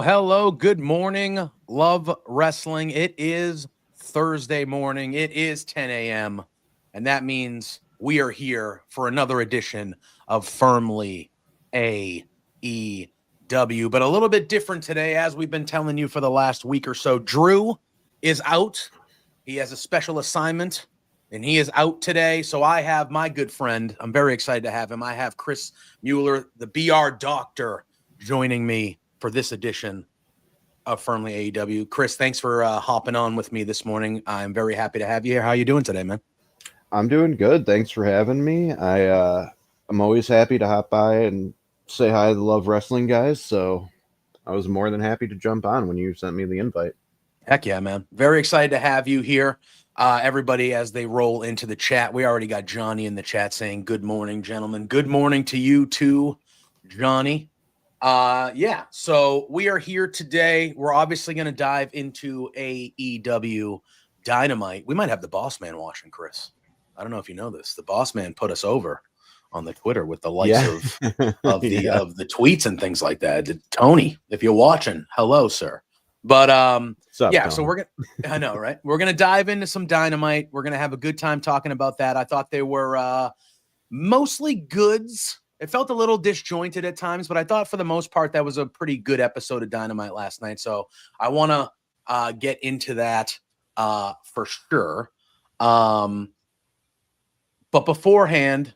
Hello, good morning, love wrestling. It is Thursday morning, it is 10 a.m., and that means we are here for another edition of Firmly AEW, but a little bit different today, as we've been telling you for the last week or so. Drew is out. He has a special assignment, and he is out today, so I have my good friend. I'm very excited to have him. I have Chris Mueller, the BR Doctor, joining me for this edition of Firmly AEW. Chris, thanks for hopping on with me this morning. I'm very happy to have you here. How are you doing today, man? I'm doing good. Thanks for having me. I'm always happy to hop by and say hi to the Love Wrestling guys, so I was more than happy to jump on when you sent me the invite. Heck yeah, man. Very excited to have you here. Everybody, as they roll into the chat, we already got Johnny in the chat saying, good morning, gentlemen. Good morning to you too, Johnny. So we are here today. We're obviously going to dive into AEW Dynamite. We might have the boss man watching, Chris. I don't know if you know this. The boss man put us over on the Twitter with the likes of the tweets and things like that. Tony, if you're watching, hello, sir. But so we're gonna I know, right? We're gonna dive into some Dynamite. We're gonna have a good time talking about that. I thought they were mostly goods. It felt a little disjointed at times, but I thought for the most part that was a pretty good episode of Dynamite last night. So I want to get into that for sure. But beforehand,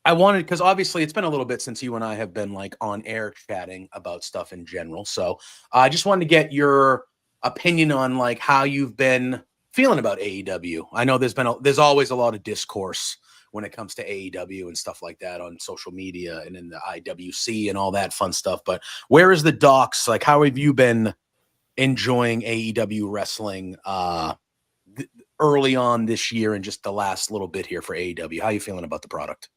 I wanted, because obviously it's been a little bit since you and I have been like on air chatting about stuff in general. So I just wanted to get your opinion on like how you've been feeling about AEW. I know there's always a lot of discourse when it comes to AEW and stuff like that on social media and in the IWC and all that fun stuff. But where is the docs? Like, how have you been enjoying AEW wrestling early on this year and just the last little bit here for AEW? How are you feeling about the product?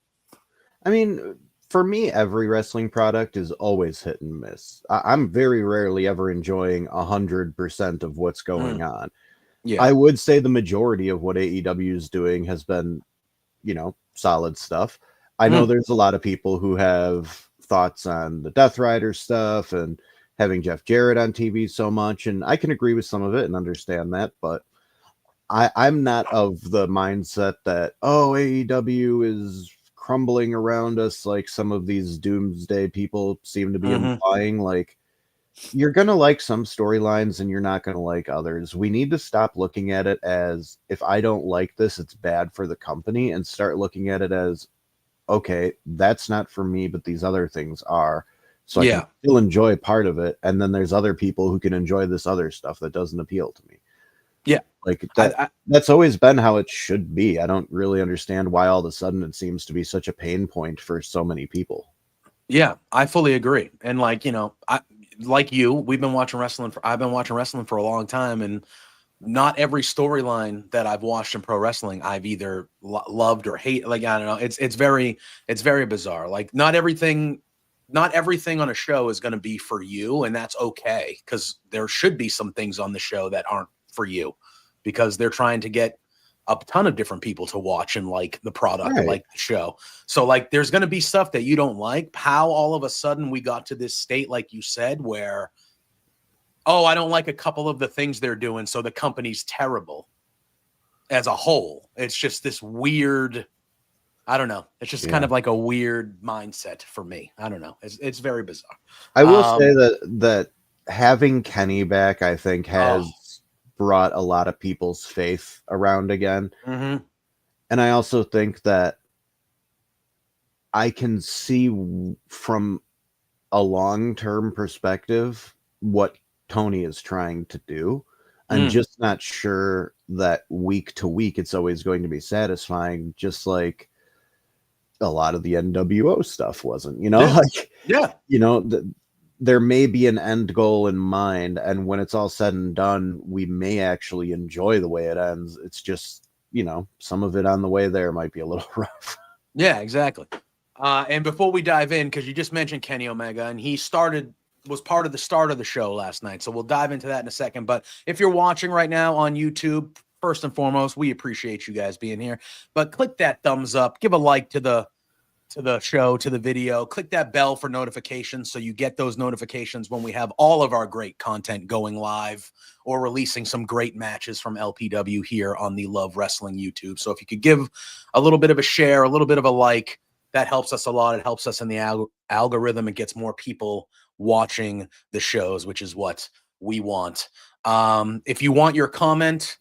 I mean, for me, every wrestling product is always hit and miss. I'm very rarely ever enjoying 100% of what's going on. Yeah. I would say the majority of what AEW is doing has been, solid stuff. I know there's a lot of people who have thoughts on the Death Rider stuff and having Jeff Jarrett on TV so much, and I can agree with some of it and understand that, but I'm not of the mindset that, AEW is crumbling around us like some of these doomsday people seem to be implying. Like, you're going to like some storylines and you're not going to like others. We need to stop looking at it as, if I don't like this, it's bad for the company, and start looking at it as, okay, that's not for me, but these other things are. So I can still enjoy part of it. And then there's other people who can enjoy this other stuff that doesn't appeal to me. Yeah. Like that's always been how it should be. I don't really understand why all of a sudden it seems to be such a pain point for so many people. Yeah, I fully agree. And like, like you, I've been watching wrestling for a long time, and not every storyline that I've watched in pro wrestling I've either loved or hate. Like, I don't know. It's very bizarre. Like, not everything on a show is going to be for you, and that's okay, because there should be some things on the show that aren't for you, because they're trying to get a ton of different people to watch and like the product, right, like the show. So like, there's going to be stuff that you don't like. How all of a sudden we got to this state, like you said, where, I don't like a couple of the things they're doing, so the company's terrible as a whole. It's just this weird, I don't know. It's just kind of like a weird mindset for me. I don't know. It's very bizarre. I will say that having Kenny back, I think, has brought a lot of people's faith around again. And I also think that I can see from a long-term perspective what Tony is trying to do. I'm just not sure that week to week it's always going to be satisfying, just like a lot of the NWO stuff wasn't, there may be an end goal in mind, and when it's all said and done, we may actually enjoy the way it ends. It's just, some of it on the way there might be a little rough. Yeah, exactly. And before we dive in, because you just mentioned Kenny Omega, and he was part of the start of the show last night, so we'll dive into that in a second. But if you're watching right now on YouTube, first and foremost, we appreciate you guys being here. But click that thumbs up, give a like to the show, to the video, click that bell for notifications so you get those notifications when we have all of our great content going live or releasing some great matches from LPW here on the Love Wrestling YouTube. So if you could give a little bit of a share, a little bit of a like, that helps us a lot. It helps us in the algorithm. It gets more people watching the shows, which is what we want. If you want your comment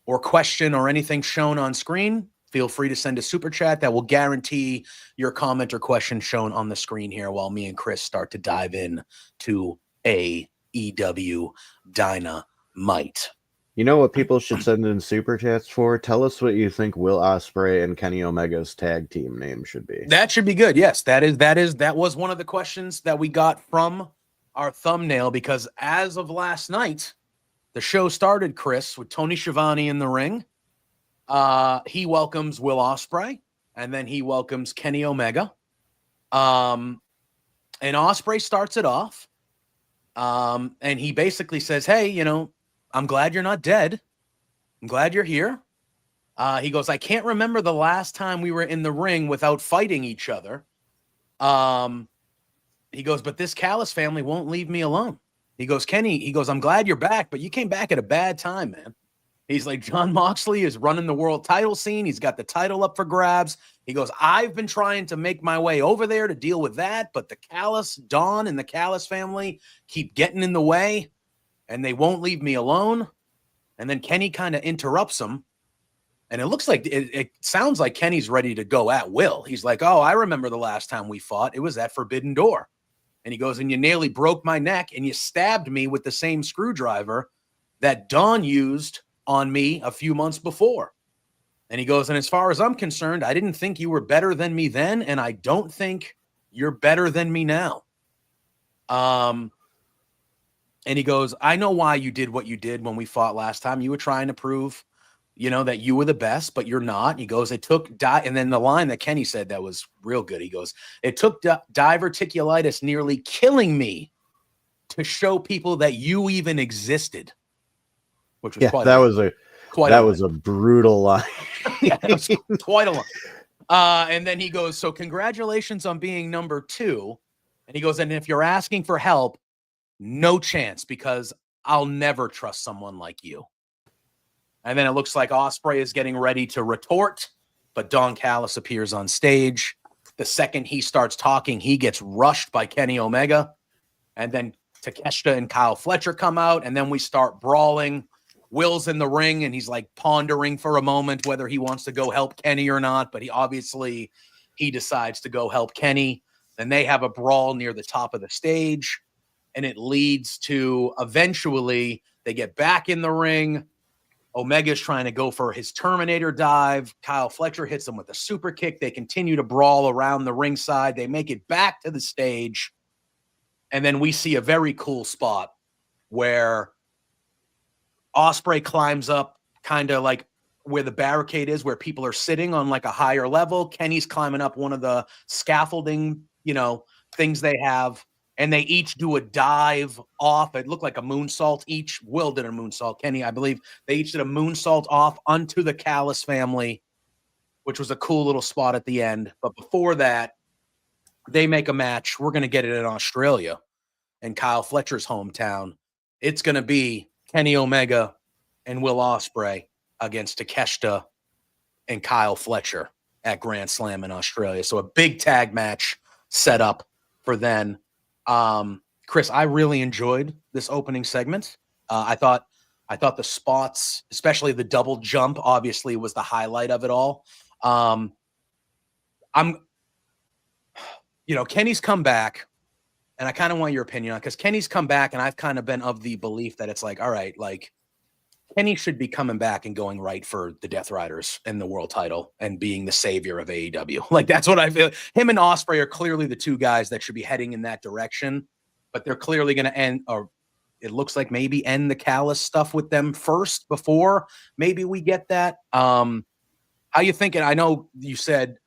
or question or anything shown on screen, feel free to send a super chat that will guarantee your comment or question shown on the screen here while me and Chris start to dive in to AEW Dynamite. You know what people should send in super chats for? Tell us what you think Will Ospreay and Kenny Omega's tag team name should be. That should be good. Yes, that was one of the questions that we got from our thumbnail, because as of last night, the show started, Chris, with Tony Schiavone in the ring. He welcomes Will Ospreay, and then he welcomes Kenny Omega. And Ospreay starts it off. And he basically says, hey, I'm glad you're not dead. I'm glad you're here. He goes, I can't remember the last time we were in the ring without fighting each other. He goes, but this Callis family won't leave me alone. He goes, Kenny, I'm glad you're back, but you came back at a bad time, man. He's like, Jon Moxley is running the world title scene. He's got the title up for grabs. He goes, I've been trying to make my way over there to deal with that, but the Callis, Don and the Callis family keep getting in the way, and they won't leave me alone. And then Kenny kind of interrupts him, and it looks like, it sounds like Kenny's ready to go at Will. He's like, oh, I remember the last time we fought. It was at Forbidden Door. And he goes, and you nearly broke my neck, and you stabbed me with the same screwdriver that Don used on me a few months before. And he goes, and as far as I'm concerned, I didn't think you were better than me then, and I don't think you're better than me now. And he goes, I know why you did what you did when we fought last time. You were trying to prove, that you were the best, but you're not. He goes, it took, and then the line that Kenny said that was real good. He goes, it took diverticulitis nearly killing me to show people that you even existed. Which was that was a brutal line. Yeah, that was quite a line. And then he goes, so congratulations on being number 2. And he goes, and if you're asking for help, no chance, because I'll never trust someone like you. And then it looks like Ospreay is getting ready to retort, but Don Callis appears on stage. The second he starts talking, he gets rushed by Kenny Omega. And then Takeshita and Kyle Fletcher come out, and then we start brawling. Will's in the ring, and he's like pondering for a moment whether he wants to go help Kenny or not, but he decides to go help Kenny. Then they have a brawl near the top of the stage, and it leads to eventually they get back in the ring. Omega's trying to go for his Terminator dive. Kyle Fletcher hits him with a super kick. They continue to brawl around the ringside. They make it back to the stage, and then we see a very cool spot where Ospreay climbs up kind of like where the barricade is, where people are sitting on like a higher level. Kenny's climbing up one of the scaffolding, things they have, and they each do a dive off. It looked like a moonsault each. Will did a moonsault. Kenny, I believe, they each did a moonsault off onto the Callis family, which was a cool little spot at the end. But before that, they make a match. We're going to get it in Australia, in Kyle Fletcher's hometown. It's going to be Kenny Omega and Will Ospreay against Takeshita and Kyle Fletcher at Grand Slam in Australia. So a big tag match set up for then. Chris, I really enjoyed this opening segment. I thought the spots, especially the double jump, obviously was the highlight of it all. I'm, Kenny's come back, and I kind of want your opinion on, because Kenny's come back, and I've kind of been of the belief that it's like, all right, like Kenny should be coming back and going right for the Death Riders and the world title and being the savior of AEW. Like, that's what I feel. Him and Ospreay are clearly the two guys that should be heading in that direction, but they're clearly going to end, or it looks like maybe end the Callis stuff with them first before maybe we get that. How you thinking? I know you said,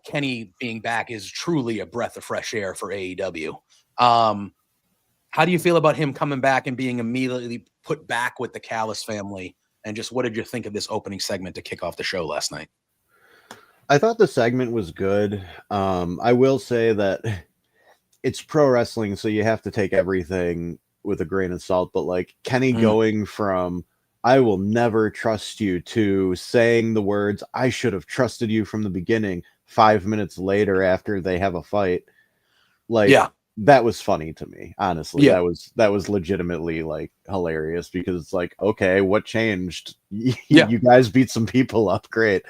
Kenny being back is truly a breath of fresh air for AEW. How do you feel about him coming back and being immediately put back with the Callis family? And just what did you think of this opening segment to kick off the show last night? I thought the segment was good. I will say that it's pro wrestling, so you have to take everything with a grain of salt. But like Kenny going from "I will never trust you" to saying the words "I should have trusted you from the beginning" 5 minutes later after they have a fight, that was funny to me, honestly. Yeah. That was legitimately like hilarious, because it's like, okay, what changed? You guys beat some people up, great.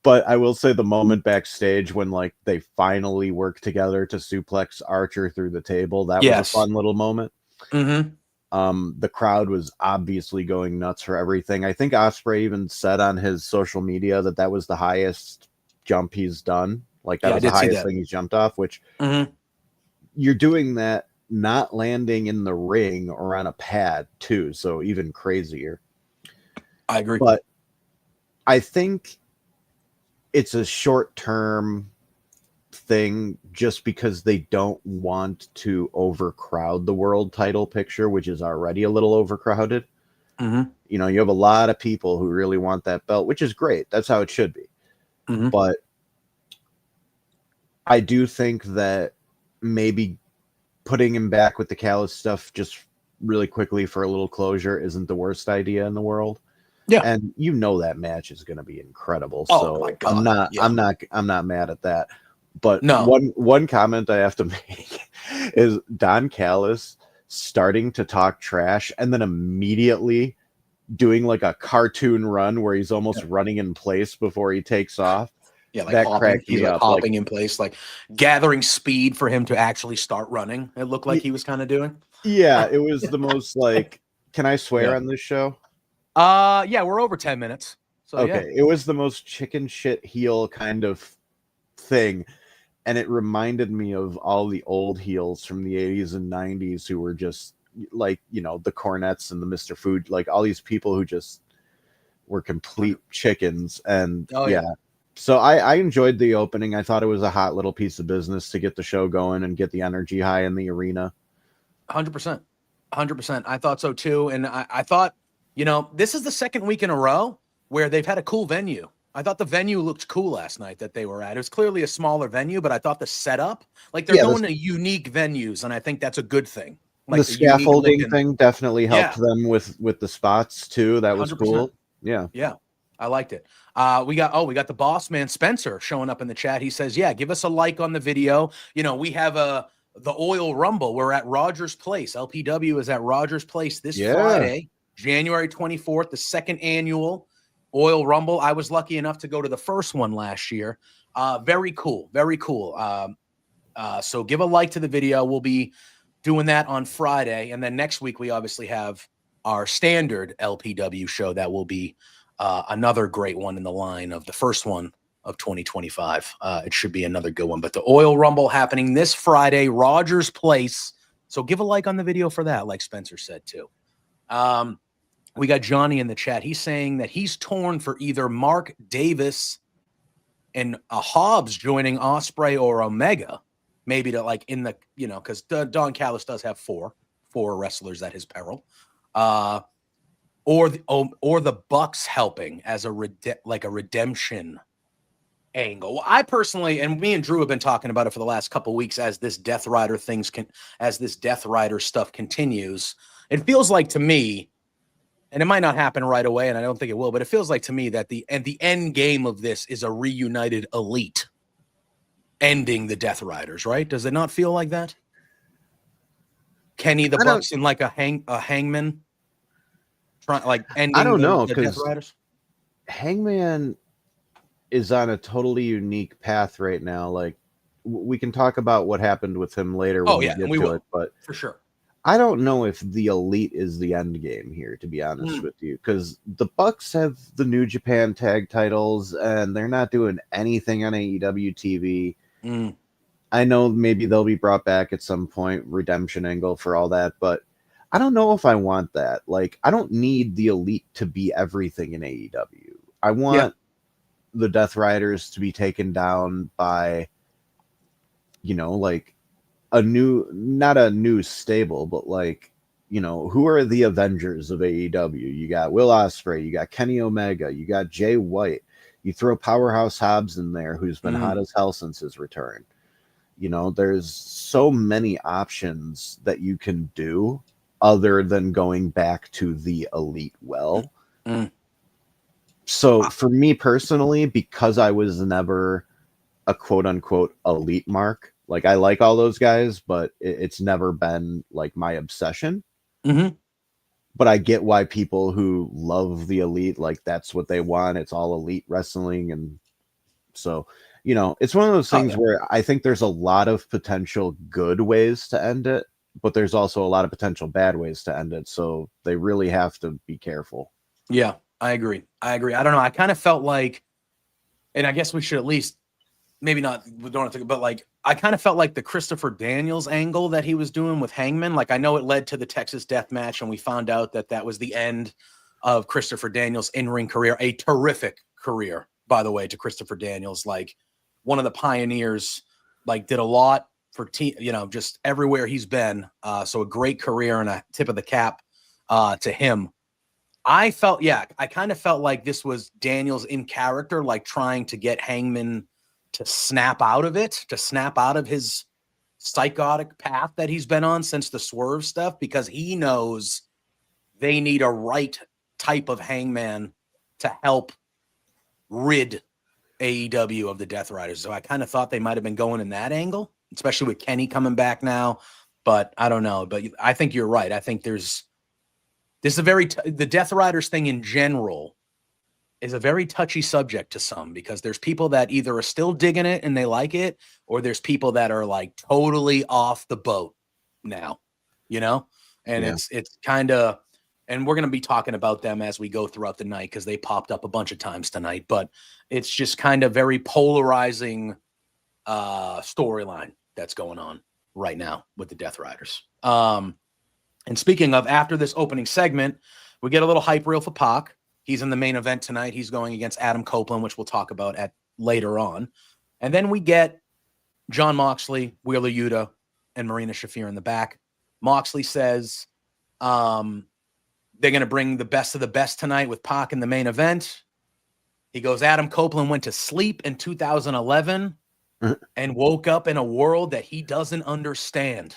But I will say the moment backstage when like they finally work together to suplex Archer through the table, that was a fun little moment. The crowd was obviously going nuts for everything. I think Ospreay even said on his social media that was the highest jump he's done. Like that was the highest thing he's jumped off, which you're doing that not landing in the ring or on a pad too, so even crazier. I agree. But I think it's a short-term thing just because they don't want to overcrowd the world title picture, which is already a little overcrowded. You have a lot of people who really want that belt, which is great. That's how it should be. But I do think that maybe putting him back with the Callis stuff just really quickly for a little closure isn't the worst idea in the world. Yeah. And that match is going to be incredible. So my God. I'm not mad at that. But one comment I have to make is Don Callis starting to talk trash and then immediately doing like a cartoon run where he's almost running in place before he takes off. Yeah, like that cracked me up. Hopping in place, like gathering speed for him to actually start running. It looked like he was kind of doing. Yeah, it was the most like. Can I swear on this show? Yeah, we're over 10 minutes. So okay, it was the most chicken shit heel kind of thing, and it reminded me of all the old heels from the 80s and 90s who were just like the Cornettes and the Mr. Food, like all these people who just were complete chickens. And so I enjoyed the opening. I thought it was a hot little piece of business to get the show going and get the energy high in the arena. 100%. I thought so too. And I thought, this is the second week in a row where they've had a cool venue. I thought the venue looked cool last night that they were at. It was clearly a smaller venue, but I thought the setup, like they're going to unique venues, and I think that's a good thing. Like the scaffolding thing definitely helped them with the spots too. That was 100%. Cool. Yeah. I liked it. We got the boss man Spencer showing up in the chat. He says, give us a like on the video. We have the Oil Rumble. We're at Rogers Place. LPW is at Rogers Place this Friday, January 24th, the second annual Oil Rumble. I was lucky enough to go to the first one last year. Very cool. So give a like to the video. We'll be doing that on Friday. And then next week, we obviously have our standard LPW show that will be another great one in the line of the first one of 2025. It should be another good one. But the Oil Rumble happening this Friday, Rogers Place. So give a like on the video for that, like Spencer said too. We got Johnny in the chat. He's saying that he's torn for either Mark Davis and a Hobbs joining Ospreay or Omega, maybe to like in the, because Don Callis does have four wrestlers at his peril. Or the Bucks helping as a redemption angle. Well, I personally, and me and Drew have been talking about it for the last couple of weeks as this Death Rider stuff continues. It feels like to me, and it might not happen right away, and I don't think it will, but it feels like to me that the end game of this is a reunited Elite ending the Death Riders, right? Does it not feel like that? Kenny the Bucks in like a hangman. Like ending I don't know, the Death Riders. Hangman is on a totally unique path right now. Like, we can talk about what happened with him later when we get to it, but for sure. I don't know if the Elite is the end game here, to be honest with you, because the Bucks have the New Japan tag titles and they're not doing anything on AEW TV. I know maybe they'll be brought back at some point, redemption angle for all that, but I don't know if I want that. Like, I don't need the Elite to be everything in AEW. I want the Death Riders to be taken down by, like, not a new stable, but like, who are the Avengers of AEW? You got Will Ospreay, you got Kenny Omega, you got Jay White, you throw Powerhouse Hobbs in there, who's been hot as hell since his return. There's so many options that you can do other than going back to the Elite well. So for me personally, because I was never a quote unquote elite mark, like, I like all those guys, but it's never been like my obsession. But I get why people who love the Elite, like, that's what they want. It's all elite wrestling. And so, it's one of those things where I think there's a lot of potential good ways to end it, but there's also a lot of potential bad ways to end it. So they really have to be careful. Yeah, I agree. I don't know. I kind of felt like, and I guess we should at least, maybe not, we don't have to, but like, I kind of felt like the Christopher Daniels angle that he was doing with Hangman. Like, I know it led to the Texas Death Match, and we found out that was the end of Christopher Daniels' in-ring career. A terrific career, by the way, to Christopher Daniels. Like, one of the pioneers, like, did a lot for just everywhere he's been. So a great career and a tip of the cap to him. I kind of felt like this was Daniels in character, like trying to get Hangman to snap out of it, to snap out of his psychotic path that he's been on since the Swerve stuff, because he knows they need a right type of Hangman to help rid AEW of the Death Riders. So I kind of thought they might have been going in that angle, especially with Kenny coming back now. But I don't know. But I think you're right. I think this is the Death Riders thing in general is a very touchy subject to some, because there's people that either are still digging it and they like it, or there's people that are like totally off the boat now, and it's kind of, and we're going to be talking about them as we go throughout the night, because they popped up a bunch of times tonight, but it's just kind of very polarizing storyline that's going on right now with the Death Riders. And speaking of, after this opening segment, we get a little hype reel for Pac. He's in the main event tonight. He's going against Adam Copeland, which we'll talk about later on. And then we get Jon Moxley, Wheeler Yuta, and Marina Shafir in the back. Moxley says they're going to bring the best of the best tonight with Pac in the main event. He goes, Adam Copeland went to sleep in 2011 and woke up in a world that he doesn't understand,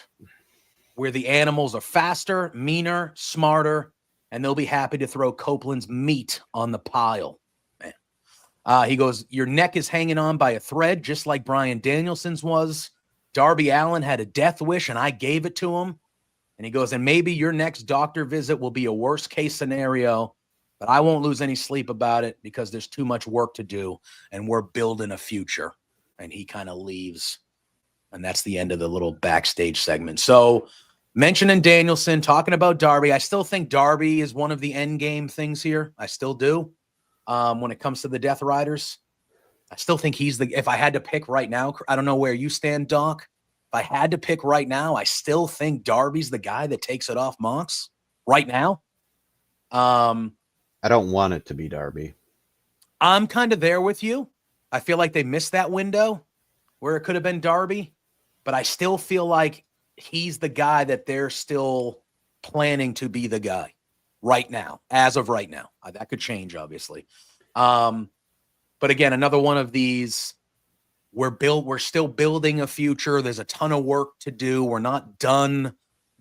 where the animals are faster, meaner, smarter, and they'll be happy to throw Copeland's meat on the pile. Man. He goes, your neck is hanging on by a thread, just like Bryan Danielson's was. Darby Allin had a death wish, and I gave it to him. And he goes, and maybe your next doctor visit will be a worst case scenario, but I won't lose any sleep about it, because there's too much work to do, and we're building a future. And he kind of leaves. And that's the end of the little backstage segment. So, mentioning Danielson, talking about Darby, I still think Darby is one of the end game things here. I still do. When it comes to the Death Riders, I still think if I had to pick right now, I don't know where you stand, Doc. If I had to pick right now, I still think Darby's the guy that takes it off Mox right now. I don't want it to be Darby. I'm kind of there with you. I feel like they missed that window where it could have been Darby, but I still feel like he's the guy that they're still planning to be the guy right now, as of right now. That could change, obviously. But again, another one of these, we're still building a future. There's a ton of work to do. We're not done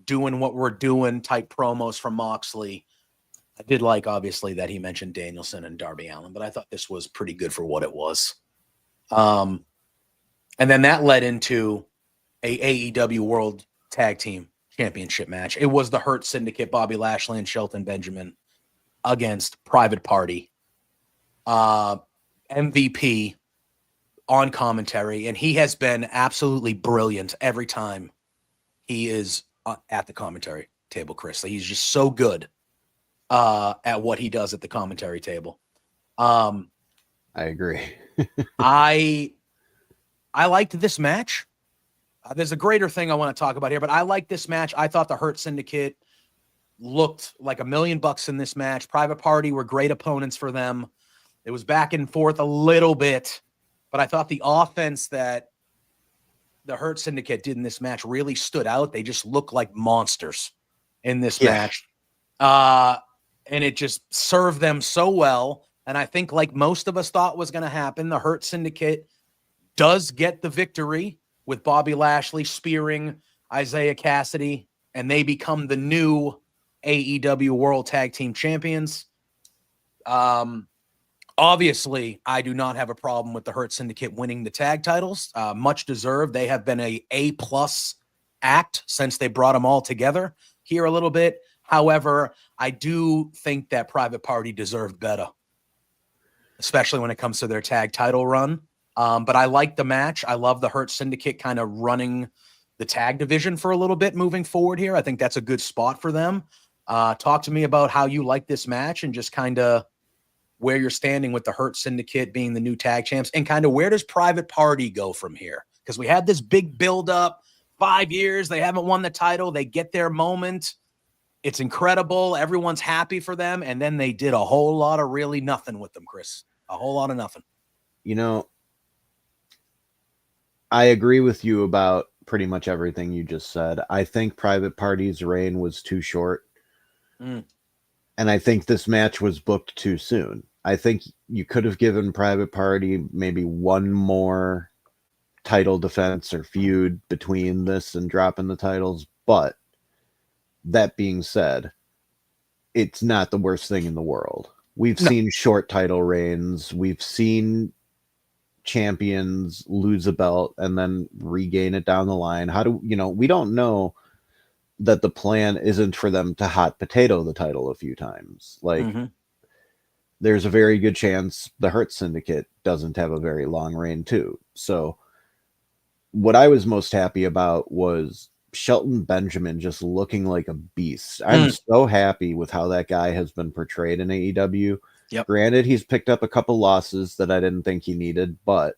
doing what we're doing type promos from Moxley. I did like, obviously, that he mentioned Danielson and Darby Allin, but I thought this was pretty good for what it was. And then that led into a AEW World Tag Team Championship match. It was the Hurt Syndicate, Bobby Lashley and Shelton Benjamin, against Private Party. MVP on commentary, and he has been absolutely brilliant every time he is at the commentary table, Chris. He's just so good at what he does at the commentary table. I agree. I liked this match. There's a greater thing I want to talk about here, but I like this match. I thought the Hurt Syndicate looked like $1 million in this match. Private Party were great opponents for them. It was back and forth a little bit, but I thought the offense that the Hurt Syndicate did in this match really stood out. They just looked like monsters in this match. And it just served them so well. And I think, like most of us thought was going to happen, the Hurt Syndicate does get the victory with Bobby Lashley spearing Isaiah Cassidy, and they become the new AEW World Tag Team Champions. Obviously, I do not have a problem with the Hurt Syndicate winning the tag titles. Much deserved. They have been A+ act since they brought them all together here a little bit. However, I do think that Private Party deserved better, especially when it comes to their tag title run. But I like the match. I love the Hurt Syndicate kind of running the tag division for a little bit moving forward here. I think that's a good spot for them. Talk to me about how you like this match and just kind of where you're standing with the Hurt Syndicate being the new tag champs, and kind of where does Private Party go from here? Because we had this big build up, 5 years. They haven't won the title. They get their moment. It's incredible. Everyone's happy for them. And then they did a whole lot of really nothing with them, Chris. A whole lot of nothing. You know, I agree with you about pretty much everything you just said. I think Private Party's reign was too short. And I think this match was booked too soon. I think you could have given Private Party maybe one more title defense or feud between this and dropping the titles. But that being said, it's not the worst thing in the world. We've seen short title reigns. We've seen champions lose a belt and then regain it down the line. We don't know that the plan isn't for them to hot potato the title a few times. There's a very good chance the Hurt Syndicate doesn't have a very long reign too. So what I was most happy about was Shelton Benjamin just looking like a beast. I'm so happy with how that guy has been portrayed in AEW. Yep. Granted, he's picked up a couple losses that I didn't think he needed, but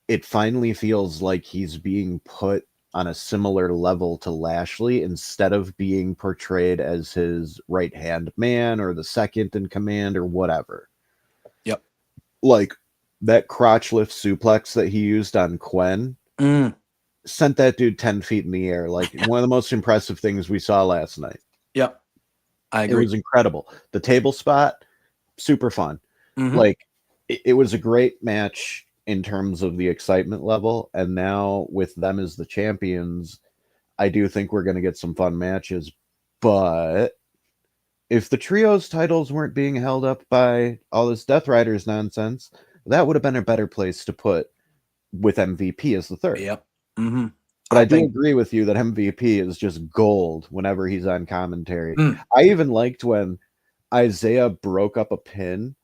it finally feels like he's being put on a similar level to Lashley instead of being portrayed as his right-hand man or the second in command or whatever. Yep. Like that crotch lift suplex that he used on Quen sent that dude 10 feet in the air. Like one of the most impressive things we saw last night. Yep. I agree. It was incredible. The table spot, super fun. Like it was a great match in terms of the excitement level. And now with them as the champions, I do think we're going to get some fun matches. But if the trios titles weren't being held up by all this Death Riders nonsense, that would have been a better place to put with MVP as the third. Yep. But I do agree with you that MVP is just gold whenever he's on commentary. I even liked when Isaiah broke up a pin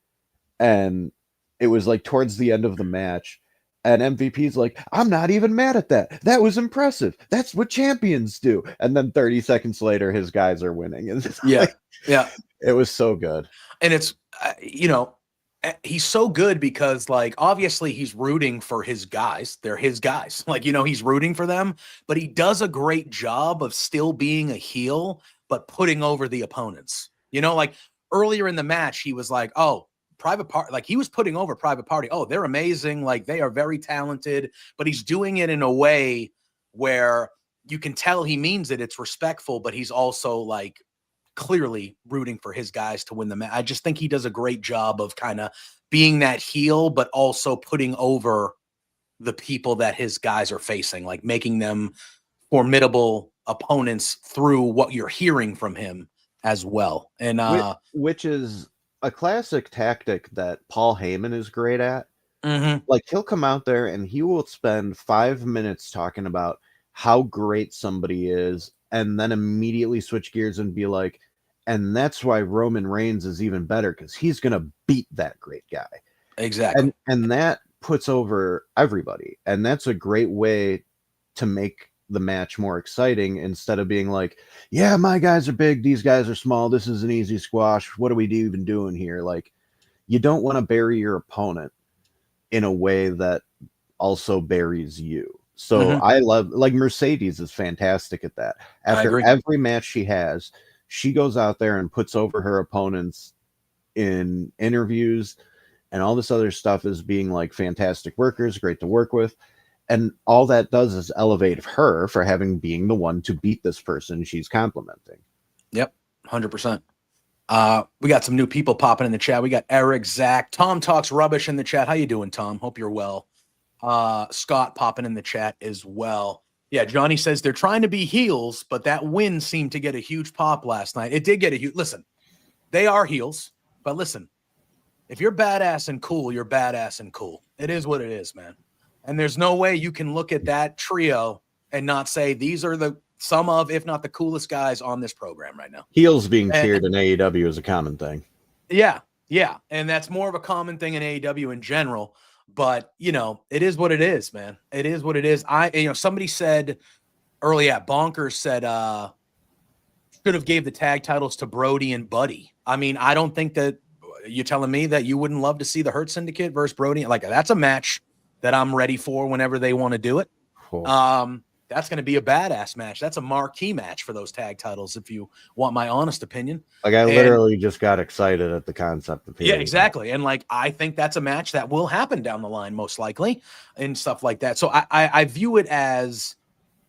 and it was like towards the end of the match and MVP's like, I'm not even mad at that. That was impressive. That's what champions do. And then 30 seconds later, his guys are winning. And it was so good. And it's, he's so good because, like, obviously he's rooting for his guys. They're his guys. Like, he's rooting for them, but he does a great job of still being a heel, but putting over the opponents. Like earlier in the match, he was like, oh, Private Party, like he was putting over Private Party. Oh, they're amazing. Like they are very talented, but he's doing it in a way where you can tell he means it. It's respectful, but he's also like clearly rooting for his guys to win the match. I just think he does a great job of kind of being that heel, but also putting over the people that his guys are facing, like making them formidable opponents through what you're hearing from him as well. And which is a classic tactic that Paul Heyman is great at. Like he'll come out there and he will spend 5 minutes talking about how great somebody is and then immediately switch gears and be like, and that's why Roman Reigns is even better because he's going to beat that great guy. Exactly. And that puts over everybody. And that's a great way to make the match more exciting instead of being like, yeah, my guys are big, these guys are small, this is an easy squash. What are we even doing here? Like, you don't want to bury your opponent in a way that also buries you. So I love, like, Mercedes is fantastic at that. After every match she has, she goes out there and puts over her opponents in interviews and all this other stuff as being like fantastic workers, great to work with. And all that does is elevate her for being the one to beat this person she's complimenting. Yep, 100%. We got some new people popping in the chat. We got Eric, Zach, Tom Talks Rubbish in the chat. How you doing, Tom? Hope you're well. Scott popping in the chat as well. Yeah, Johnny says they're trying to be heels, but that win seemed to get a huge pop last night. It did get a huge... Listen, they are heels, but listen, if you're badass and cool, you're badass and cool. It is what it is, man. And there's no way you can look at that trio and not say these are some of, if not the coolest guys on this program right now. Heels being cheered in AEW is a common thing. Yeah, yeah. And that's more of a common thing in AEW in general. But, it is what it is, man. It is what it is. Somebody said early Bonkers said should have gave the tag titles to Brody and Buddy. I mean, I don't think that you're telling me that you wouldn't love to see the Hurt Syndicate versus Brody. Like, that's a match that I'm ready for whenever they want to do it. Cool. That's going to be a badass match. That's a marquee match for those tag titles, if you want my honest opinion. Like, I literally just got excited at the concept of it. Yeah, exactly. And like, I think that's a match that will happen down the line, most likely, and stuff like that. So I view it as,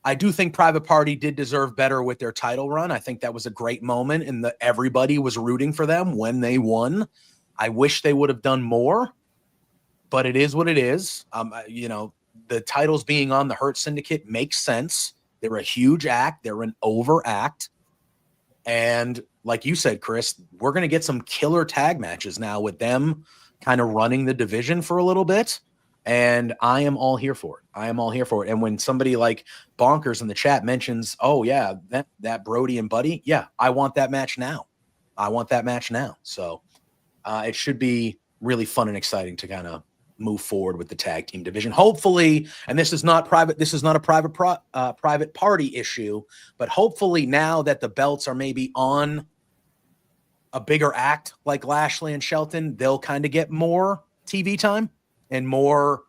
I do think Private Party did deserve better with their title run. I think that was a great moment, and everybody was rooting for them when they won. I wish they would have done more, but it is what it is. The titles being on the Hurt Syndicate makes sense. They're a huge act. They're an over act. And like you said, Chris, we're going to get some killer tag matches now with them kind of running the division for a little bit. And I am all here for it. I am all here for it. And when somebody like Bonkers in the chat mentions, oh yeah, that Brody and Buddy, yeah, I want that match now. I want that match now. So it should be really fun and exciting to kind of move forward with the tag team division. Hopefully, and this is not a private party issue, but hopefully now that the belts are maybe on a bigger act like Lashley and Shelton, they'll kind of get more TV time and more,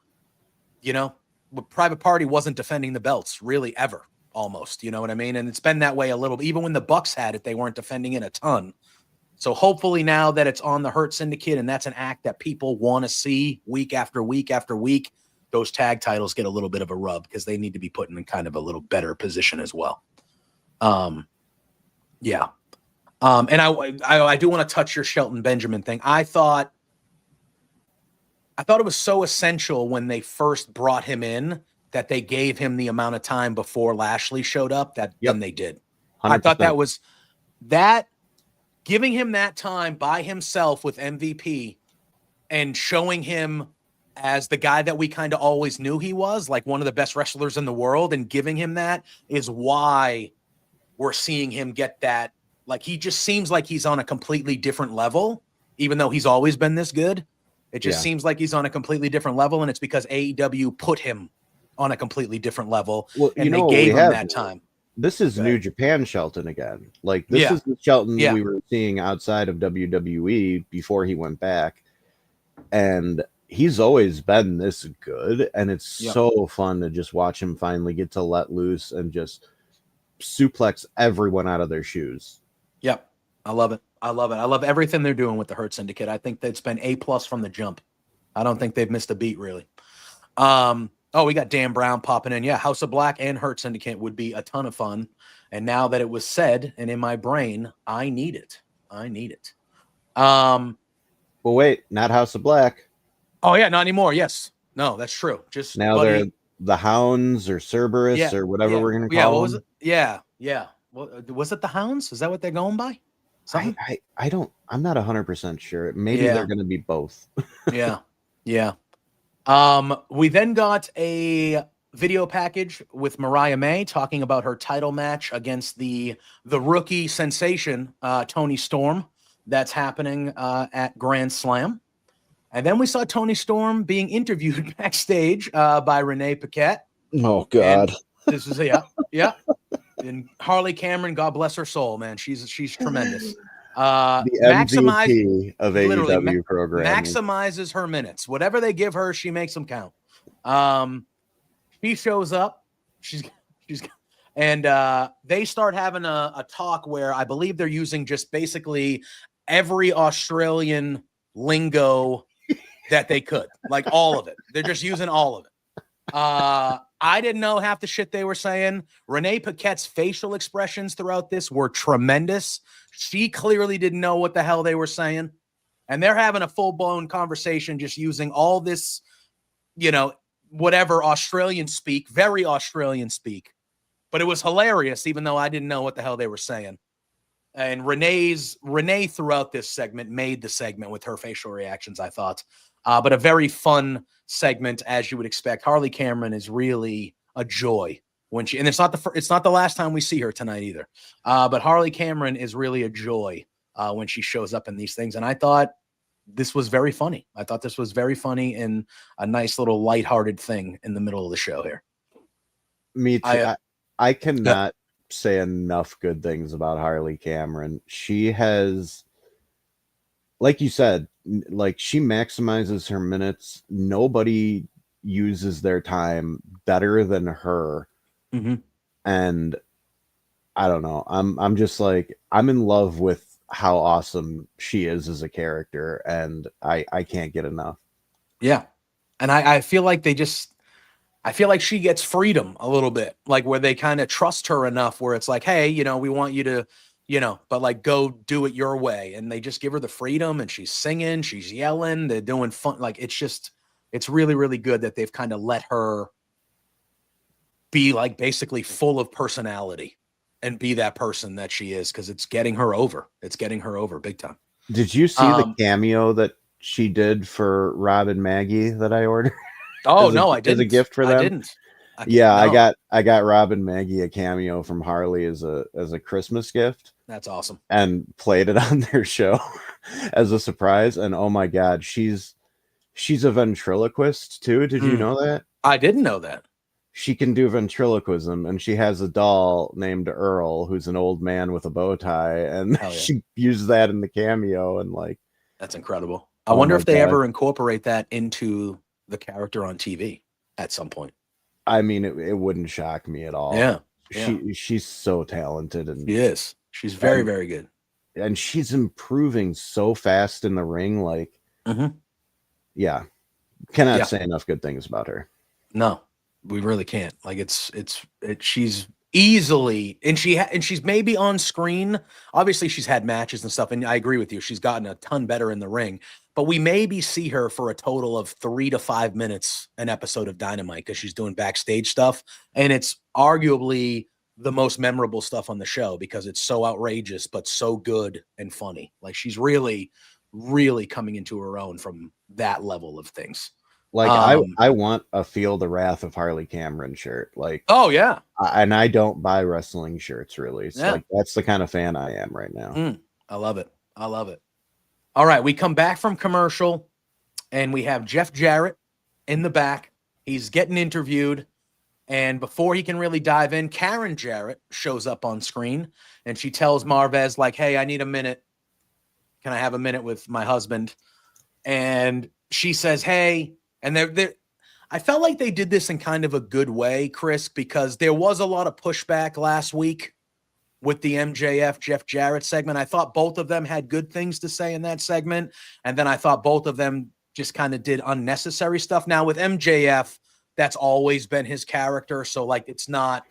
Private Party wasn't defending the belts really ever, almost, you know what I mean? And it's been that way a little, even when the Bucks had it, they weren't defending it a ton. So hopefully now that it's on the Hurt Syndicate and that's an act that people want to see week after week after week, those tag titles get a little bit of a rub because they need to be put in kind of a little better position as well. Yeah. And I do want to touch your Shelton Benjamin thing. I thought it was so essential when they first brought him in that they gave him the amount of time before Lashley showed up then they did. 100%. I thought that was giving him that time by himself with MVP and showing him as the guy that we kind of always knew he was, like one of the best wrestlers in the world, and giving him that is why we're seeing him get that. Like, he just seems like he's on a completely different level, even though he's always been this good. It just seems like he's on a completely different level, and it's because AEW put him on a completely different level, and they gave him that time. This is New Japan Shelton again. Like, this is the Shelton we were seeing outside of WWE before he went back. And he's always been this good. And it's so fun to just watch him finally get to let loose and just suplex everyone out of their shoes. Yep. I love it. I love it. I love everything they're doing with the Hurt Syndicate. I think that's been A+ from the jump. I don't think they've missed a beat, really. Oh, we got Dan Brown popping in. Yeah, House of Black and Hurt Syndicate would be a ton of fun. And now that it was said and in my brain, I need it. Well, wait, not House of Black. Oh, yeah, not anymore. Yes. No, that's true. Just now they're the Hounds or Cerberus or whatever we're going to call them. What was it? Yeah. Well, was it the Hounds? Is that what they're going by? I'm not 100% sure. Maybe they're going to be both. Yeah. We then got a video package with Mariah May talking about her title match against the rookie sensation, Tony Storm, that's happening at Grand Slam. And then we saw Toni Storm being interviewed backstage by Renee Paquette. Oh, God. And this is, yeah. And Harley Cameron, God bless her soul, man. She's tremendous. The MVP of AEW programming. Maximizes her minutes. Whatever they give her, she makes them count. She shows up. And they start having a talk where I believe they're using just basically every Australian lingo that they could, like all of it. They're just using all of it. I didn't know half the shit they were saying. Renee Paquette's facial expressions throughout this were tremendous. She clearly didn't know what the hell they were saying. And they're having a full-blown conversation just using all this, whatever Australian speak, very Australian speak. But it was hilarious, even though I didn't know what the hell they were saying. And Renee throughout this segment made the segment with her facial reactions, I thought. But a very fun segment, as you would expect. Harley Cameron is really a joy when and it's not the last time we see her tonight either. But Harley Cameron is really a joy when she shows up in these things. And I thought this was very funny. I thought this was very funny and a nice little lighthearted thing in the middle of the show here. Me too. I cannot say enough good things about Harley Cameron. She has, like you said, like she maximizes her minutes. Nobody uses their time better than her. Mm-hmm. And I don't know. I'm just like, I'm in love with how awesome she is as a character, and I can't get enough. Yeah. And I feel like she gets freedom a little bit, like where they kind of trust her enough where it's like, hey, we want you to, but like go do it your way. And they just give her the freedom, and she's singing, she's yelling, they're doing fun. Like, it's really, really good that they've kind of let her be like basically full of personality and be that person that she is. 'Cause it's getting her over. It's getting her over big time. Did you see the cameo that she did for Rob and Maggie that I ordered? Oh, no, I didn't. As a gift for them? I didn't. No. I got Rob and Maggie a cameo from Harley as a Christmas gift. That's awesome. And played it on their show as a surprise. And oh my God, she's a ventriloquist too. Did you know that? I didn't know that. She can do ventriloquism, and she has a doll named Earl, who's an old man with a bow tie, and she used that in the cameo. And like, that's incredible. I wonder if they ever incorporate that into the character on TV at some point. I mean, it wouldn't shock me at all. Yeah. She's so talented, and she is. She's very, very good. And she's improving so fast in the ring. Like, yeah, cannot say enough good things about her. No, we really can't. Like, she's easily, and she's maybe on screen. Obviously, she's had matches and stuff, and I agree with you. She's gotten a ton better in the ring. But we maybe see her for a total of 3 to 5 minutes an episode of Dynamite because she's doing backstage stuff. And it's arguably the most memorable stuff on the show because it's so outrageous, but so good and funny. Like, she's really, really coming into her own from that level of things. Like, I want a Feel the Wrath of Harley Cameron shirt. Like, oh, yeah. And I don't buy wrestling shirts, really. So like, that's the kind of fan I am right now. I love it. I love it. All right, we come back from commercial, and we have Jeff Jarrett in the back. He's getting interviewed, and before he can really dive in, Karen Jarrett shows up on screen, and she tells Marvez, like, hey, I need a minute. Can I have a minute with my husband? And she says, hey, and I felt like they did this in kind of a good way, Chris, because there was a lot of pushback last week with the MJF Jeff Jarrett segment. I thought both of them had good things to say in that segment. And then I thought both of them just kind of did unnecessary stuff. Now with MJF, that's always been his character. So like, it's not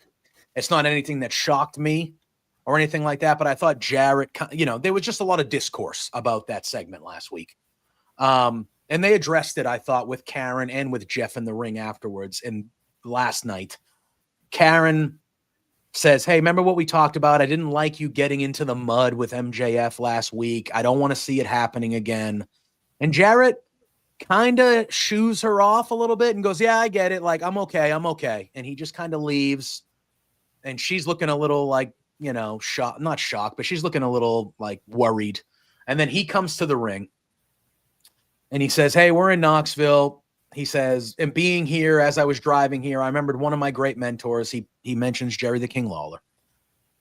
anything that shocked me or anything like that. But I thought Jarrett, there was just a lot of discourse about that segment last week. And they addressed it, I thought, with Karen and with Jeff in the ring afterwards. And last night, Karen says, hey, remember what we talked about? I didn't like you getting into the mud with MJF last week. I don't want to see it happening again. And Jarrett kind of shoos her off a little bit and goes, yeah, I get it. Like, I'm okay. And he just kind of leaves. And she's looking a little like, shocked, not shocked, but she's looking a little like worried. And then he comes to the ring. And he says, hey, we're in Knoxville. He says, and being here as I was driving here, I remembered one of my great mentors. He mentions Jerry the King Lawler.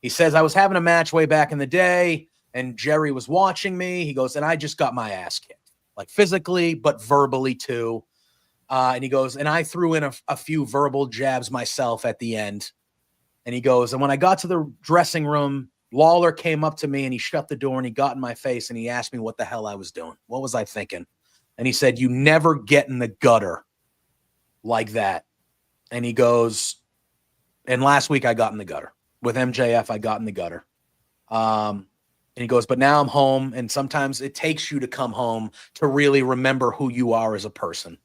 He says, I was having a match way back in the day, and Jerry was watching me. He goes, and I just got my ass kicked, like physically, but verbally too. And he goes, and I threw in a few verbal jabs myself at the end. And he goes, and when I got to the dressing room, Lawler came up to me and he shut the door and he got in my face and he asked me what the hell I was doing. What was I thinking? And he said, you never get in the gutter like that. And he goes, and last week I got in the gutter. With MJF, I got in the gutter. And he goes, but now I'm home, and sometimes it takes you to come home to really remember who you are as a person.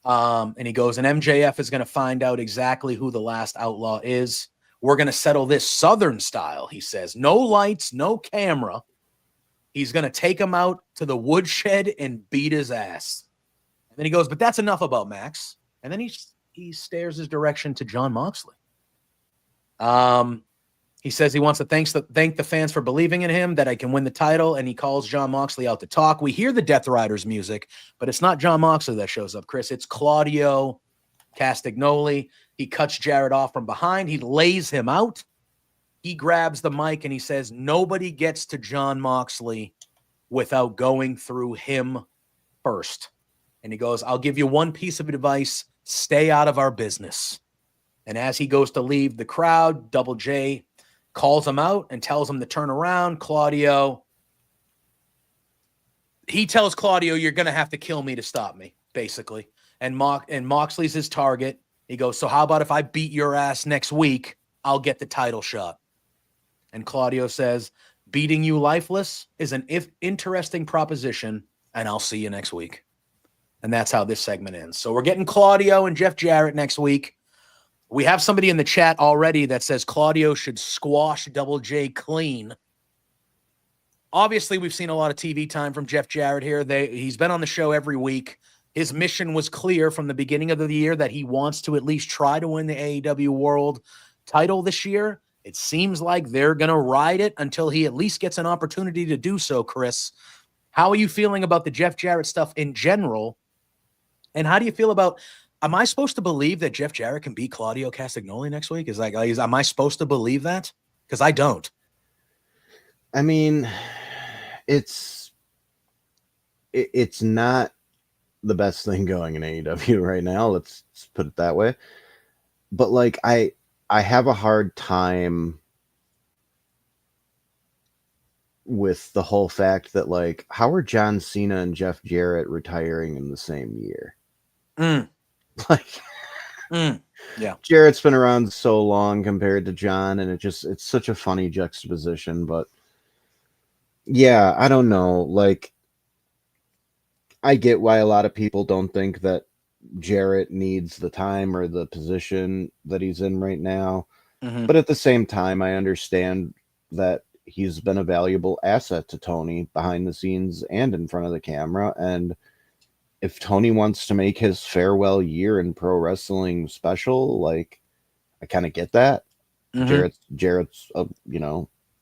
And he goes, and MJF is going to find out exactly who the last outlaw is. We're going to settle this Southern style, he says. No lights, no camera. He's going to take him out to the woodshed and beat his ass. And then he goes, but that's enough about Max. And then he stares his direction to Jon Moxley. He says he wants to thank the fans for believing in him, that I can win the title, and he calls Jon Moxley out to talk. We hear the Death Riders music, but it's not Jon Moxley that shows up, Chris. It's Claudio Castagnoli. He cuts Jarrett off from behind. He lays him out. He grabs the mic and he says, nobody gets to Jon Moxley without going through him first. And he goes, I'll give you one piece of advice. Stay out of our business. And as he goes to leave the crowd, Double J calls him out and tells him to turn around. He tells Claudio, you're going to have to kill me to stop me, basically. And Moxley's his target. He goes, so how about if I beat your ass next week, I'll get the title shot. And Claudio says, beating you lifeless is an interesting proposition, and I'll see you next week. And that's how this segment ends. So we're getting Claudio and Jeff Jarrett next week. We have somebody in the chat already that says Claudio should squash Double J clean. Obviously, we've seen a lot of TV time from Jeff Jarrett here. He's been on the show every week. His mission was clear from the beginning of the year that he wants to at least try to win the AEW World title this year. It seems like they're going to ride it until he at least gets an opportunity to do so, Chris. How are you feeling about the Jeff Jarrett stuff in general? And how do you feel about... Am I supposed to believe that Jeff Jarrett can beat Claudio Castagnoli next week? Am I supposed to believe that? Because I don't. I mean, it's not the best thing going in AEW right now. Let's put it that way. But like, I have a hard time with the whole fact that, like, how are John Cena and Jeff Jarrett retiring in the same year? Like, yeah, Jarrett's been around so long compared to John, and it's such a funny juxtaposition. But yeah, I don't know. Like, I get why a lot of people don't think that Jarrett needs the time or the position that he's in right now. Mm-hmm. But at the same time, I understand that he's been a valuable asset to Tony behind the scenes and in front of the camera. And if Tony wants to make his farewell year in pro wrestling special, like, I kind of get that. Mm-hmm. Jarrett's,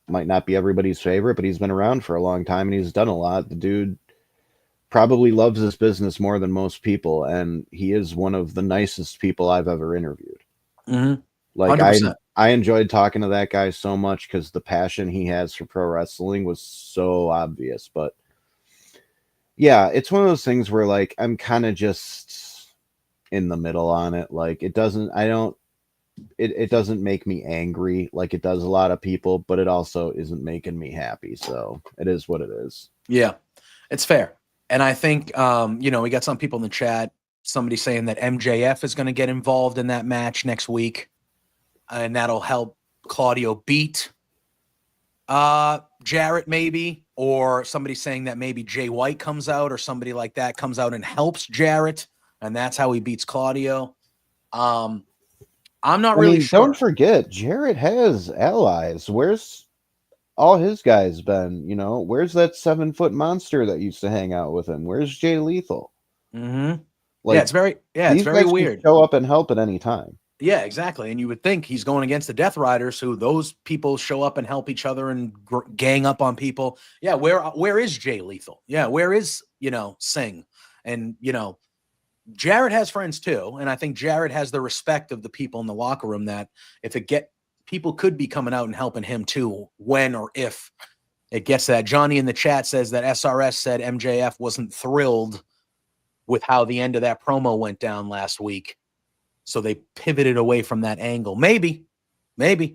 might not be everybody's favorite, but he's been around for a long time and he's done a lot. The dude probably loves his business more than most people, and he is one of the nicest people I've ever interviewed. Mm-hmm. Like, 100%. I enjoyed talking to that guy so much because the passion he has for pro wrestling was so obvious. But yeah, it's one of those things where, like, I'm kind of just in the middle on it. Like, it doesn't make me angry like it does a lot of people, but it also isn't making me happy. So it is what it is. Yeah, it's fair. And I think, we got some people in the chat, somebody saying that MJF is going to get involved in that match next week, and that'll help Claudio beat Jarrett maybe, or somebody saying that maybe Jay White comes out or somebody like that comes out and helps Jarrett, and that's how he beats Claudio. I'm not really sure. Don't forget, Jarrett has allies. Where's all his guys been? Where's that 7-foot monster that used to hang out with him? Where's Jay Lethal? Mm-hmm. Like, it's very weird. Show up and help at any time. Yeah, exactly. And you would think he's going against the Death Riders, who those people show up and help each other and gang up on people. Yeah, where is Jay Lethal? Yeah, where is Singh And, Jarrett has friends too. And I think Jarrett has the respect of the people in the locker room that people could be coming out and helping him too, when or if it gets that. Johnny in the chat says that SRS said MJF wasn't thrilled with how the end of that promo went down last week. So they pivoted away from that angle. Maybe. It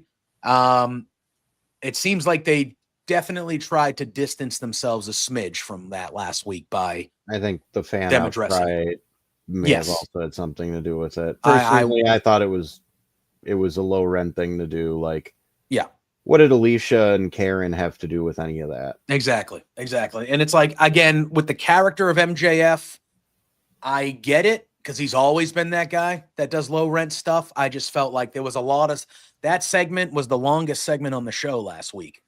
seems like they definitely tried to distance themselves a smidge from that last week by, I think the fan them outcry addressing. may have also had something to do with it. Personally, I thought it was a low rent thing to do. Like, yeah. What did Alicia and Karen have to do with any of that? Exactly. And it's like, again, with the character of MJF, I get it, because he's always been that guy that does low rent stuff. I just felt like there was a lot of that segment was the longest segment on the show last week,